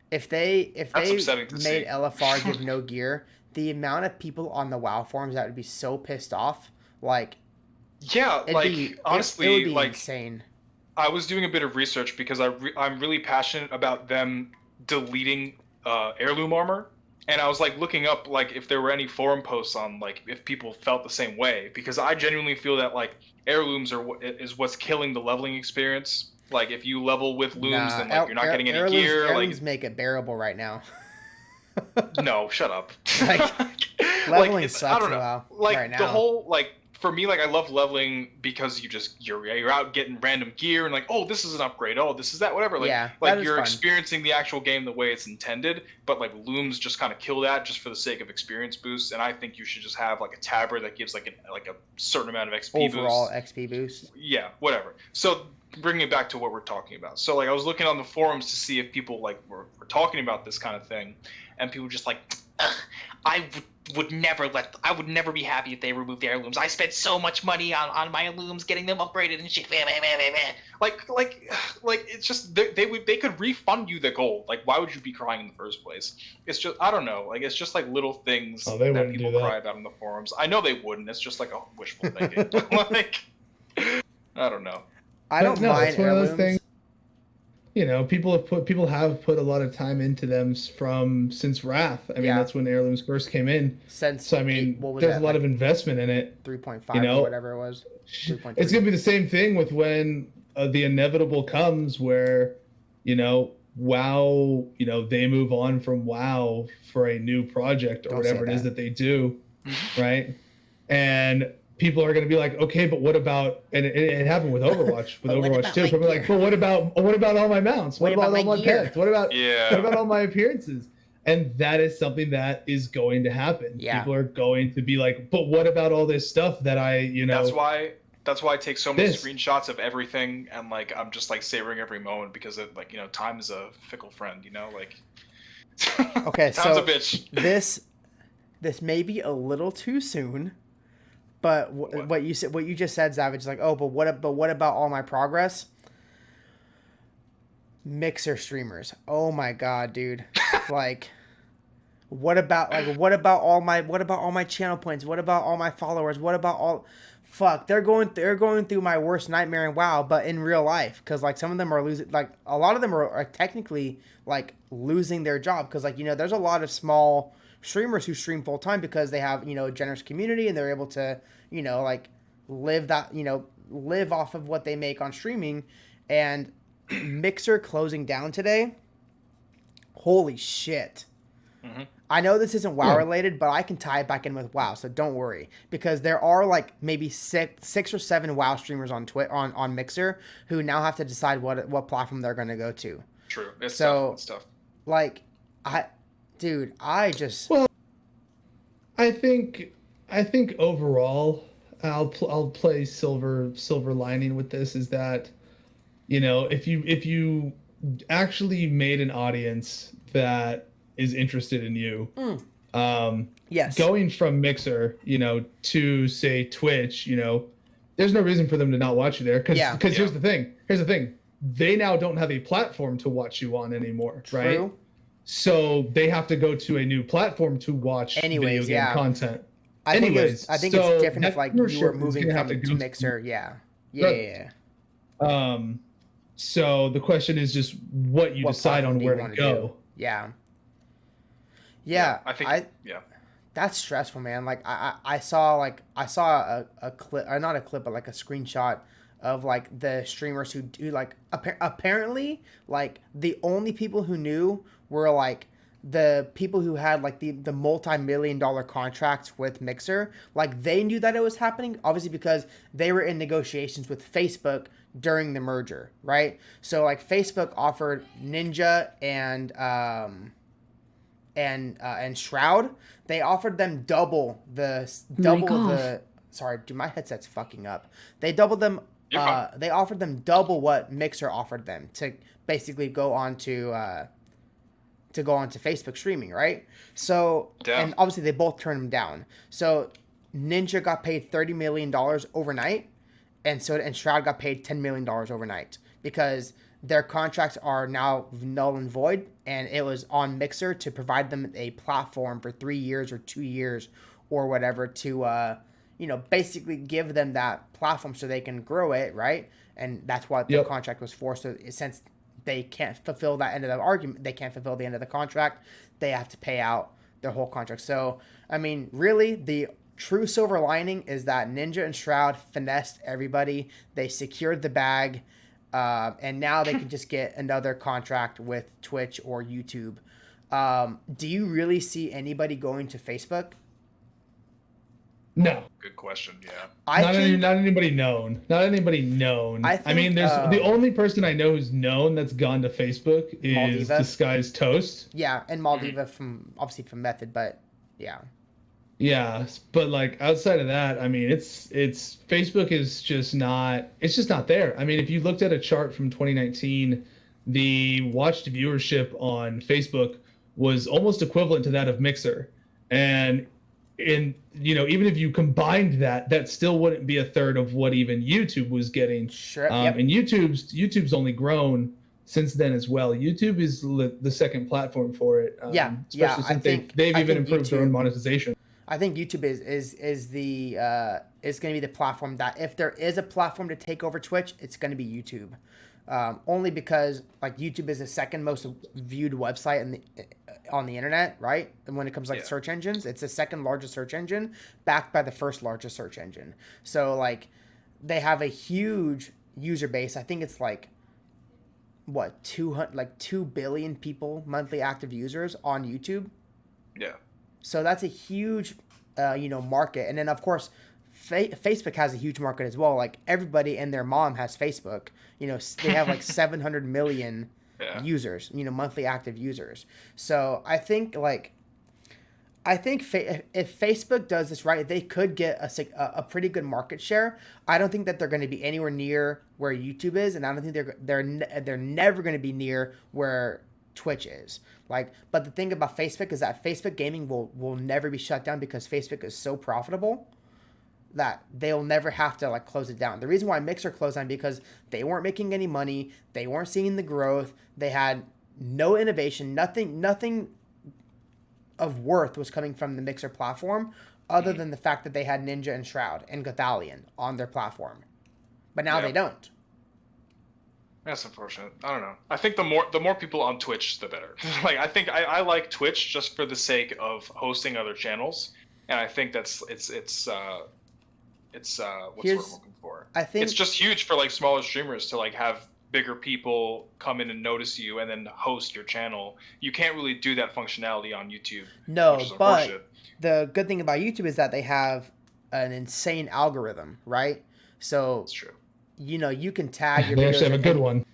If they made LFR give no gear, the amount of people on the WoW forums that would be so pissed off, like, yeah, like honestly, it would be like insane. I was doing a bit of research because I'm really passionate about them deleting heirloom armor. And I was like looking up like if there were any forum posts on like if people felt the same way, because I genuinely feel that like heirlooms is what's killing the leveling experience. Like if you level with looms, then like you're not getting any gear. Heirlooms make it bearable right now. No, shut up. Like, leveling sucks. I don't know. WoW like right now. The whole like. For me, like I love leveling because you're out getting random gear and like, oh, this is an upgrade, oh, this is that, whatever. Like, yeah, like you're experiencing the actual game the way it's intended. But like looms just kind of kill that just for the sake of experience boosts. And I think you should just have like a tabard that gives like a certain amount of XP overall boost. XP boost. Yeah, whatever. So bringing it back to what we're talking about. So like I was looking on the forums to see if people like were talking about this kind of thing, and people were just like, I would never be happy if they removed the heirlooms. I spent so much money on my looms, getting them upgraded and shit. Like it's just they could refund you the gold. Like why would you be crying in the first place? It's just I don't know. Like it's just like little things that people cry about in the forums. I know they wouldn't. It's just like a wishful thinking. Like I don't know. I don't mind it's one of those things. People have put a lot of time into them since Wrath. I mean, that's when heirlooms first came in. There's a lot of investment in it. 3.5 or whatever it was. 3.3. It's gonna be the same thing with when the inevitable comes, where WoW, they move on from WoW for a new project or whatever it is that they do, right? And people are going to be like, okay, but what about? And it happened with Overwatch, Overwatch 2. People are like, but what about all my mounts? What about all my pets? What about all my appearances? And that is something that is going to happen. Yeah. People are going to be like, but what about all this stuff that That's why I take so many screenshots of everything, and like I'm just like savoring every moment, because of, like time is a fickle friend. Like. Okay, time's so a bitch. This may be a little too soon. But what you just said, ZZavage, is like, oh, but what about all my progress? Mixer streamers. Oh my god, dude. Like, what about all my channel points? What about all my followers? What about all? Fuck, they're going through my worst nightmare in WoW, but in real life, because like some of them are losing, like a lot of them are technically like losing their job, because like there's a lot of small streamers who stream full time because they have a generous community and they're able to like live off of what they make on streaming. And Mixer closing down today, holy shit. Mm-hmm. I know this isn't WoW related, but I can tie it back in with WoW, so don't worry, because there are like maybe six or seven WoW streamers on on Mixer who now have to decide what platform they're going to go to. True. It's tough. Like I think overall, I'll play silver lining with this, is that, if you actually made an audience that is interested in you, yes, going from Mixer, to say Twitch, there's no reason for them to not watch you there, because here's the thing, they now don't have a platform to watch you on anymore. True. Right? So they have to go to a new platform to watch video game content. Anyways, I think so it's different if that like you were entrepreneurship is moving gonna have from to to go Mixer. Yeah. Yeah. through. Yeah. Yeah. So the question is just what you What decide platform on do you where to want to do? go. Yeah. Yeah, Yeah. I think. I Yeah. That's stressful, man. Like I saw a clip, or not a clip, but like a screenshot of like the streamers who do like apparently like the only people who knew were like the people who had like the multi-million-dollar contracts with Mixer. Like they knew that it was happening, obviously because they were in negotiations with Facebook during the merger, right? So like Facebook offered Ninja and Shroud, they offered them double the. Sorry, dude, my headset's fucking up. They doubled them. You're fine. They offered them double what Mixer offered them to basically go on to Facebook streaming, right? So, Damn. and obviously they both turned them down. So Ninja got paid $30 million overnight, and Shroud got paid $10 million overnight because their contracts are now null and void, and it was on Mixer to provide them a platform for 3 years or 2 years or whatever to basically give them that platform so they can grow it, right? And that's what the contract was for. So since they can't fulfill that end of the argument, they can't fulfill the end of the contract, they have to pay out their whole contract. So I mean, really, the true silver lining is that Ninja and Shroud finessed everybody. They secured the bag. And now they can just get another contract with Twitch or YouTube. Do you really see anybody going to Facebook? No. Good question. Yeah. Not anybody known. Not anybody known. I mean, there's the only person I know who's known that's gone to Facebook is Maldiva. Disguised Toast. Yeah, and Maldiva from Method, but yeah. Yeah, but like outside of that, I mean, it's Facebook is just not there. I mean, if you looked at a chart from 2019, the watched viewership on Facebook was almost equivalent to that of Mixer, and even if you combined that, that still wouldn't be a third of what even YouTube was getting. Sure. Yep. And YouTube's only grown since then as well. YouTube is the second platform for it. Especially since they've even improved their own monetization. I think YouTube is going to be the platform that if there is a platform to take over Twitch, it's going to be YouTube. Only because like YouTube is the second most viewed website on the internet, right? And when it comes to like search engines, it's the second largest search engine, backed by the first largest search engine. So like they have a huge user base. I think it's like 2 billion people, monthly active users on YouTube. Yeah. So that's a huge, market. And then, of course, Facebook has a huge market as well. Like, everybody and their mom has Facebook. They have, like, 700 million users, monthly active users. So I think, if Facebook does this right, they could get a pretty good market share. I don't think that they're going to be anywhere near where YouTube is, and I don't think they're never going to be near where Twitch is. But the thing about Facebook is that Facebook gaming will never be shut down because Facebook is so profitable that they'll never have to close it down. The reason why Mixer closed down because they weren't making any money, they weren't seeing the growth, they had no innovation, nothing of worth was coming from the Mixer platform other than the fact that they had Ninja and Shroud and Gothalion on their platform. But now they don't. That's unfortunate. I don't know. I think the more people on Twitch, the better. I think I like Twitch just for the sake of hosting other channels, and I think it's what's the word I'm looking for? I think it's just huge for smaller streamers to have bigger people come in and notice you and then host your channel. You can't really do that functionality on YouTube. No, but the good thing about YouTube is that they have an insane algorithm, right? So that's true. You can tag your they videos. Actually have a good one.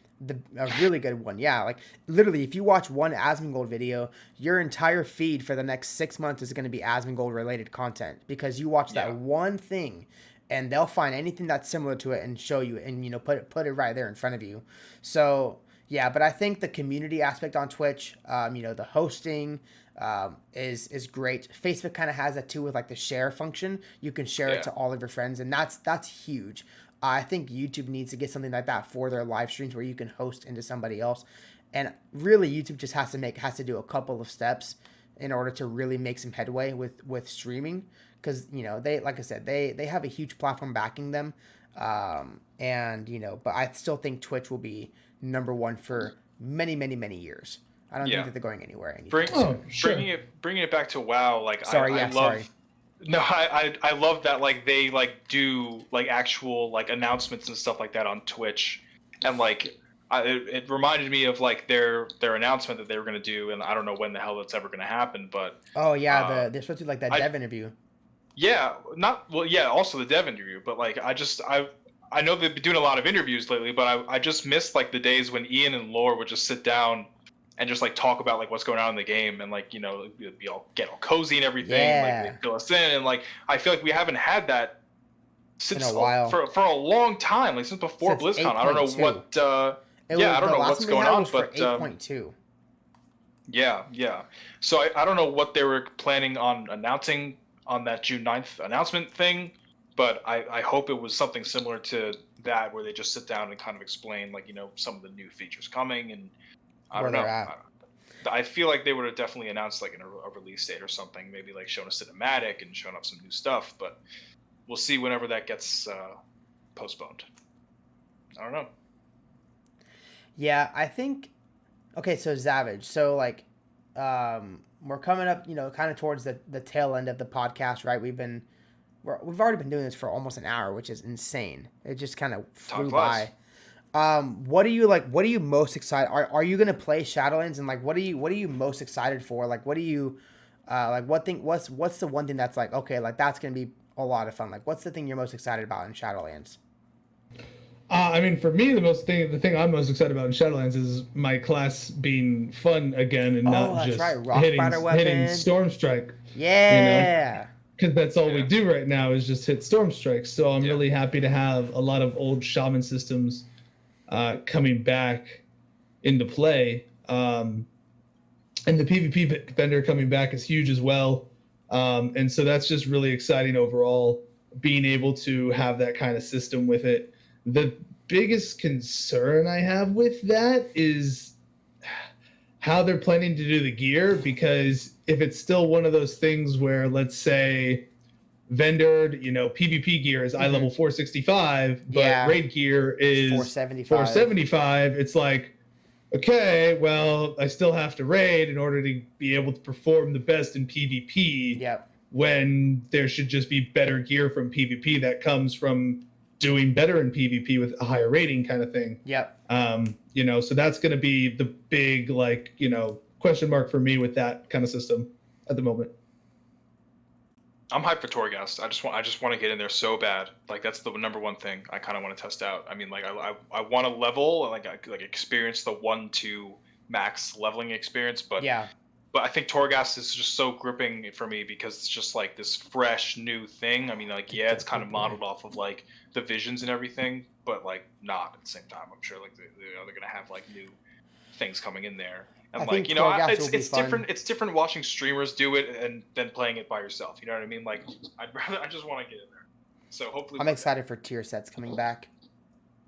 A really good one, yeah. Literally, if you watch one Asmongold video, your entire feed for the next 6 months is going to be Asmongold related content because you watch that one thing, and they'll find anything that's similar to it and show you, and put it right there in front of you. So yeah, but I think the community aspect on Twitch, the hosting, is great. Facebook kind of has that too with the share function. You can share it to all of your friends, and that's huge. I think YouTube needs to get something like that for their live streams where you can host into somebody else. And really YouTube just has to do a couple of steps in order to really make some headway with streaming, because they, like I said, they have a huge platform backing them, and but I still think Twitch will be number one for many many many years. I don't think that they're going anywhere anytime soon. Bringing it back to WoW, like sorry. No, I love that, like they like do like actual like announcements and stuff like that on Twitch, and like it reminded me of like their announcement that they were gonna do, and I don't know when the hell that's ever gonna happen, but they're supposed to do like that dev interview. Yeah, also the dev interview, but like I know they've been doing a lot of interviews lately, but I just missed like the days when Ian and Lore would just sit down and just like talk about like what's going on in the game, and like be all get all cozy and everything, like they fill us in, and like I feel like we haven't had that since a while for a long time, like since before BlizzCon. I don't know what I don't know what's going on, but 8.2. Yeah. So I don't know what they were planning on announcing on that June 9th announcement thing, but I hope it was something similar to that, where they just sit down and kind of explain like some of the new features coming, and I don't know. I feel like they would have definitely announced like a release date or something, maybe like showing a cinematic and showing off some new stuff, but we'll see whenever that gets postponed. I don't know. Yeah, I think. Okay, so ZZavage. So like, we're coming up, kind of towards the tail end of the podcast, right? We've already been doing this for almost an hour, which is insane. It just kind of flew by. What are you most excited? Are you gonna play Shadowlands, and like what are you most excited for? Like what do you what's the one thing that's like, okay, like that's gonna be a lot of fun? Like what's the thing you're most excited about in Shadowlands? I mean, for me, the thing I'm most excited about in Shadowlands is my class being fun again, and not just hitting Stormstrike. Yeah. Because that's all we do right now is just hit Stormstrike. So I'm really happy to have a lot of old Shaman systems coming back into play. And the PvP vendor coming back is huge as well. And so that's just really exciting overall, being able to have that kind of system with it. The biggest concern I have with that is how they're planning to do the gear, because if it's still one of those things where, let's say, vendored, PvP gear is eye level 465, but raid gear is 475, it's like, okay, well, I still have to raid in order to be able to perform the best in PvP. Yep. When there should just be better gear from PvP that comes from doing better in PvP with a higher rating kind of thing. Yep. So that's going to be the big, question mark for me with that kind of system at the moment. I'm hyped for Torghast. I just want to get in there so bad. Like that's the number one thing I kind of want to test out. I mean, like I want to level, like experience the 1-2 max leveling experience, but I think Torghast is just so gripping for me because it's just like this fresh new thing. I mean, like it's kind of modeled off of like the visions and everything, but like not at the same time. I'm sure like they're gonna have like new things coming in there. And like it's different. It's different watching streamers do it and then playing it by yourself. You know what I mean? Like I just want to get in there. So hopefully I'm excited for tier sets coming back.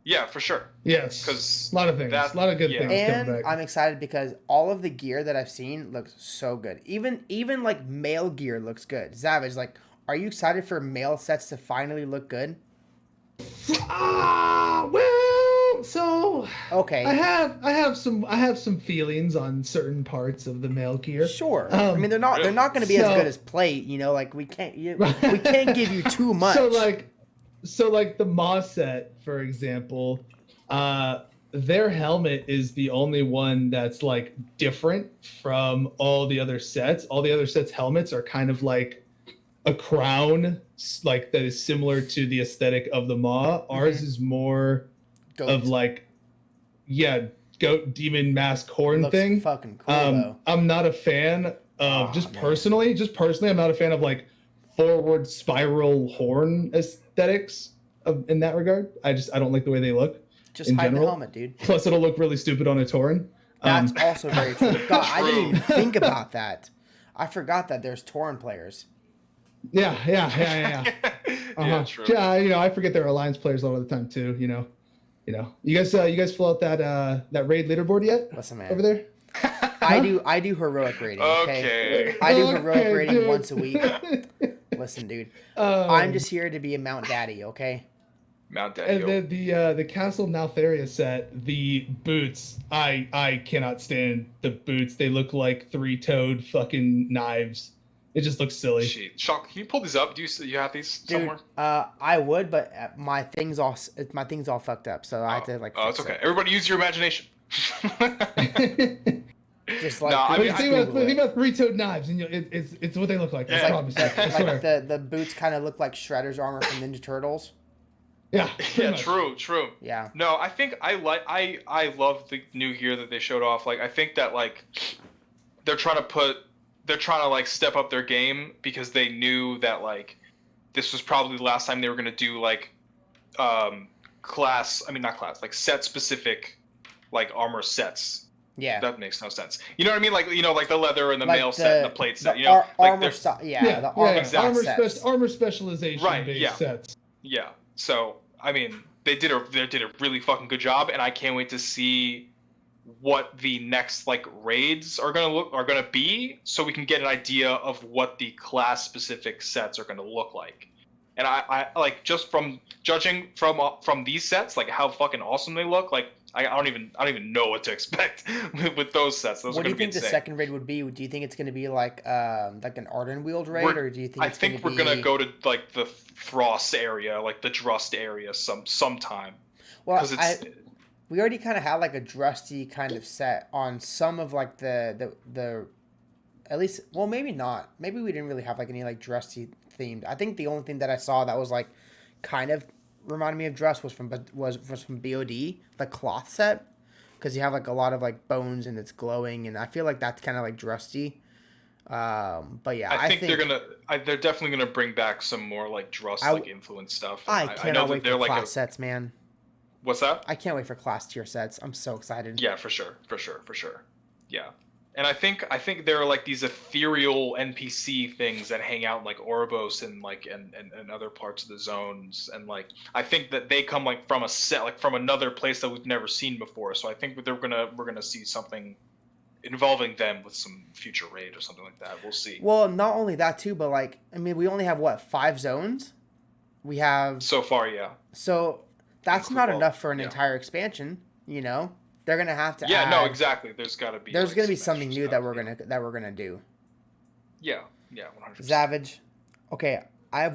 Yeah, for sure. Yes, because a lot of things, a lot of good things and coming back. I'm excited because all of the gear that I've seen looks so good. Even like male gear looks good. ZZavage, like, are you excited for male sets to finally look good? Well, so okay. I have some feelings on certain parts of the male gear. Sure. I mean, they're not going to be as good as plate. Like we can't give you too much. So like the Maw set, for example, their helmet is the only one that's like different from all the other sets. All the other sets' helmets are kind of like a crown, like that is similar to the aesthetic of the Maw. Ours is more of like, goat demon mask horn looks thing. Fucking cool, though. I'm not a fan of personally, I'm not a fan of like forward spiral horn aesthetics in that regard. I don't like the way they look. Just hide the helmet, dude. Plus, it'll look really stupid on a Tauren. That's also very true. God, I didn't even think about that. I forgot that there's Tauren players. Yeah. Yeah, true. Yeah, I forget there are Alliance players all the time too. You guys fill out that raid leaderboard yet? Listen, man. Over there. I do heroic rating. Okay. I do heroic rating dude. once a week. Listen, dude. I'm just here to be a Mount Daddy. Okay. Mount Daddy. And then the Castle Naltheria set, the boots. I cannot stand the boots. They look like three-toed fucking knives. It just looks silly. Shit. Shock, can you pull these up? Do you have these somewhere? I would, but my thing's all fucked up, so I have to like. Oh, it's okay. Everybody, use your imagination. Just like think about three-toed knives, and it's what they look like. Yeah. like the boots kind of look like Shredder's armor from Ninja Turtles. Yeah. Yeah. Much. True. Yeah. No, I think I love the new gear that they showed off. Like, I think that like they're trying to like step up their game because they knew that like this was probably the last time they were gonna do like like set specific like armor sets. Yeah. That makes no sense. You know what I mean? Like, like the leather and the like mail set and the plate set. The like armor stuff. Yeah. The armor exactly. Armor specialization based sets. Yeah. So I mean, they did a really fucking good job, and I can't wait to see what the next like raids are gonna be, so we can get an idea of what the class specific sets are gonna look like. And I like, just from judging from these sets, like how fucking awesome they look. Like I don't even know what to expect with those sets. What do you think the second raid would be? Do you think it's going to be like an Arden Wheeled raid, or do you think? I think we're gonna go to like the Thross area, like the Drust area, sometime. Well, we already kind of had like a Drusty kind of set on some of like the at least, well, maybe not. Maybe we didn't really have like any like Drusty themed. I think the only thing that I saw that was like kind of reminded me of Drust was from BOD, the cloth set, because you have like a lot of like bones and it's glowing, and I feel like that's kind of like Drusty. But yeah, I think they're definitely gonna bring back some more like Drust like influence stuff. I cannot wait for class sets, man. What's that? I can't wait for class tier sets. I'm so excited. Yeah, for sure. Yeah. And I think there are like these ethereal NPC things that hang out in like Oribos and like and other parts of the zones, and like I think that they come like from a set, like from another place that we've never seen before. So I think we're gonna see something involving them with some future raid or something like that. We'll see. Well, not only that too, but like I mean, we only have 5 zones. We have so far, yeah. So that's not enough for an entire expansion, you know. They're gonna have to. Yeah, no, exactly. There's gonna be something new that we're gonna do. Yeah, 100%. ZZavage. Okay, I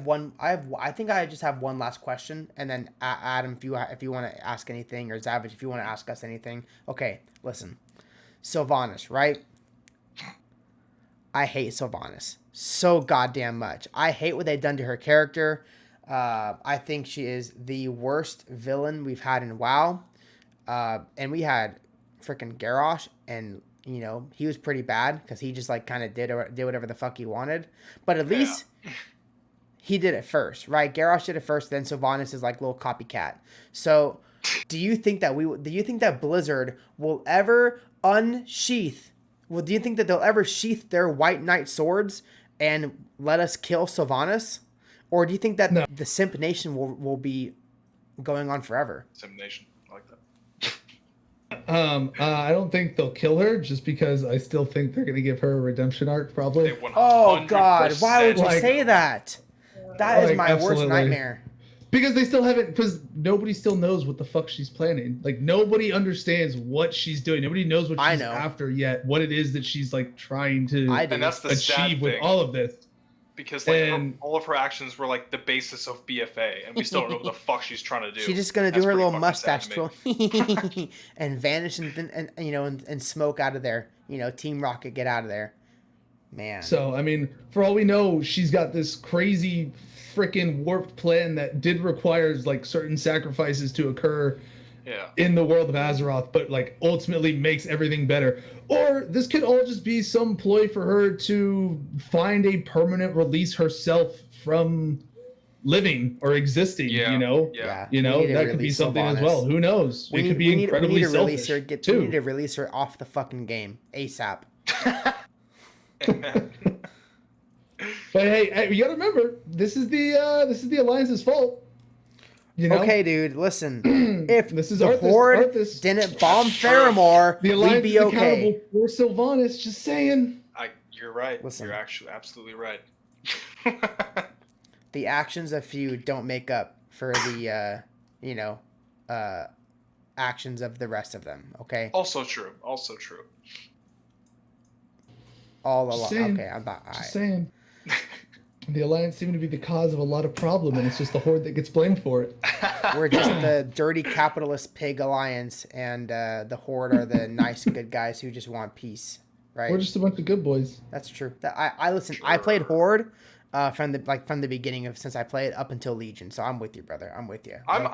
think I just have one last question, and then Adam, if you want to ask anything, or ZZavage, if you want to ask us anything. Okay, listen, Sylvanas, right? I hate Sylvanas so goddamn much. I hate what they've done to her character. I think she is the worst villain we've had in WoW. And we had freaking Garrosh, and you know he was pretty bad because he just like kind of did whatever the fuck he wanted. But at least he did it first, right? Garrosh did it first, then Sylvanas is like little copycat. So, do you think that Blizzard will ever unsheath? Well, do you think that they'll ever sheath their White Knight swords and let us kill Sylvanas, or do you think that the Simp Nation will be going on forever? Simp Nation. I like that. I don't think they'll kill her, just because I still think they're gonna give her a redemption arc, probably. Oh God, why would you say that? That is my worst nightmare. Because they still haven't, because nobody still knows what the fuck she's planning. Like, nobody understands what she's doing. Nobody knows what she's after yet. What it is that she's like trying to achieve with all of this. Because like all of her actions were like the basis of BFA, and we still don't know what the fuck she's trying to do. She's just gonna do her little mustache twirl and vanish and smoke out of there. You know, Team Rocket, get out of there, man. So I mean, for all we know, she's got this crazy freaking warped plan that did requires like certain sacrifices to occur in the world of Azeroth, but like ultimately makes everything better. Or this could all just be some ploy for her to find a permanent release herself from living or existing. Yeah. You know, that could be something as well. Who knows? It could be incredibly selfish too. We need to release her off the fucking game ASAP. But hey, you gotta remember, this is the Alliance's fault. You know? Okay, dude, listen. If This is the Arthas- Horde Arthas. didn't bomb That's true. Faramore, The we'd Alliance be is okay. accountable for Sylvanas, just saying. You're right. Listen. You're actually absolutely right. The actions of few don't make up for the, actions of the rest of them, okay? Also true. Also true. All Just along. saying. Okay, I'm not. Just saying. The Alliance seemed to be the cause of a lot of problem, and it's just the Horde that gets blamed for it. We're just the dirty capitalist pig alliance, and the Horde are the nice good guys who just want peace, right? We're just a bunch of good boys. That's true. I listen. I played Horde from the beginning of since I played up until Legion. So I'm with you, brother. I'm with you. I'm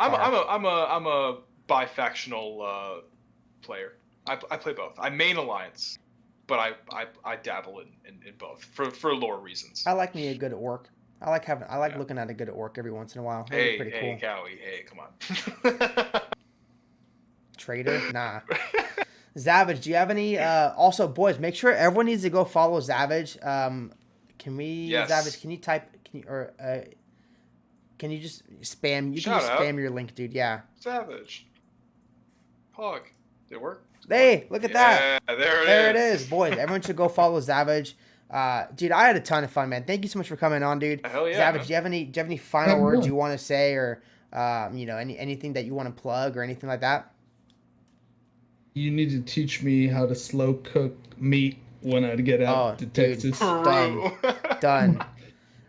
a bifactional player. I play both. I main Alliance, but I dabble in both for lore reasons. I like me a good orc. I like looking at a good orc every once in a while. Those are pretty cool. Cowie, hey, come on. Traitor? Nah. ZZavage, do you have any? Also, boys, make sure everyone needs to go follow ZZavage. Can we? Yes. ZZavage, can you type? Can you just spam? You Shout can just out. spam your link, dude. Yeah. ZZavage. Pog. Did it work? Hey, look at that. Yeah, there There it is, boys. Everyone should go follow ZZavage. Dude, I had a ton of fun, man. Thank you so much for coming on, dude. Hell yeah, ZZavage, man. do you have any final words you want to say, or anything that you want to plug or anything like that? You need to teach me how to slow cook meat when I get out to dude. Texas. Done. Done.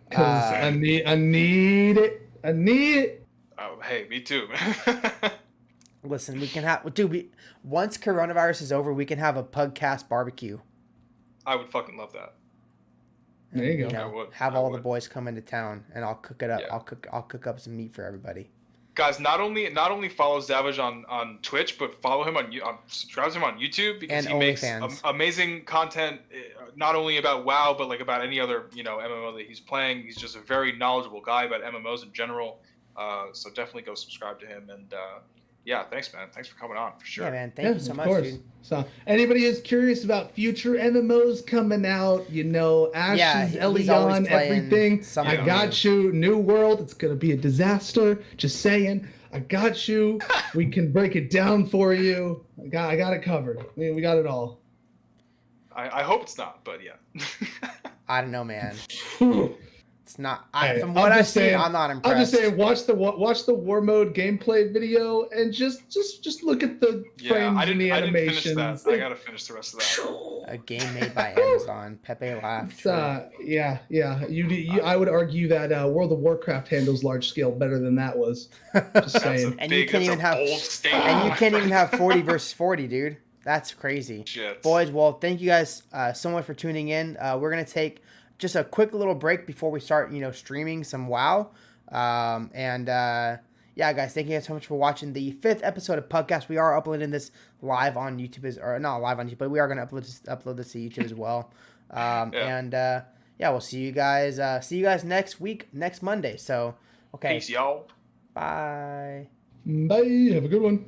Because I need it. I need it. Oh, hey, me too. Listen, we can have, dude. Once coronavirus is over, we can have a PUGCast barbecue. I would fucking love that. There you go. I would. Have I all the would. boys come into town, and I'll cook it up. Yeah. I'll cook up some meat for everybody. Guys, not only follow ZZavage on Twitch, but follow him subscribe to him on YouTube because And he makes OnlyFans. Amazing content, not only about WoW but like about any other MMO that he's playing. He's just a very knowledgeable guy about MMOs in general. So definitely go subscribe to him. And yeah, thanks, man. Thanks for coming on for sure. Yeah, man. Thank you so much, dude. So, anybody who's curious about future MMOs coming out, Ashes, he's always Elion, playing everything. something I got you. New World. It's gonna be a disaster. Just saying. I got you. We can break it down for you. I got it covered. We got it all. I hope it's not, but yeah. I don't know, man. It's not. Hey, From what I'm I've just seen, saying- I'm not impressed. I'm just saying, watch the war mode gameplay video and just look at the Yeah, frames I and the didn't finish animations. that. I gotta finish the rest of that. A game made by Amazon. Pepe laughed. Yeah. I would argue that World of Warcraft handles large scale better than that was. Just saying. And you can't even have- bold statement. And you can't even have 40 versus 40, dude. That's crazy. Shit. Boys, well, thank you guys so much for tuning in. We're going to take just a quick little break before we start, streaming some WoW. Yeah, guys, thank you guys so much for watching the 5th episode of PUGCast. We are uploading this live on YouTube, or not live on YouTube, but we are going to upload this to YouTube as well. Yeah, we'll see you guys next week, next Monday. So, okay. Peace, y'all. Bye. Bye. Have a good one.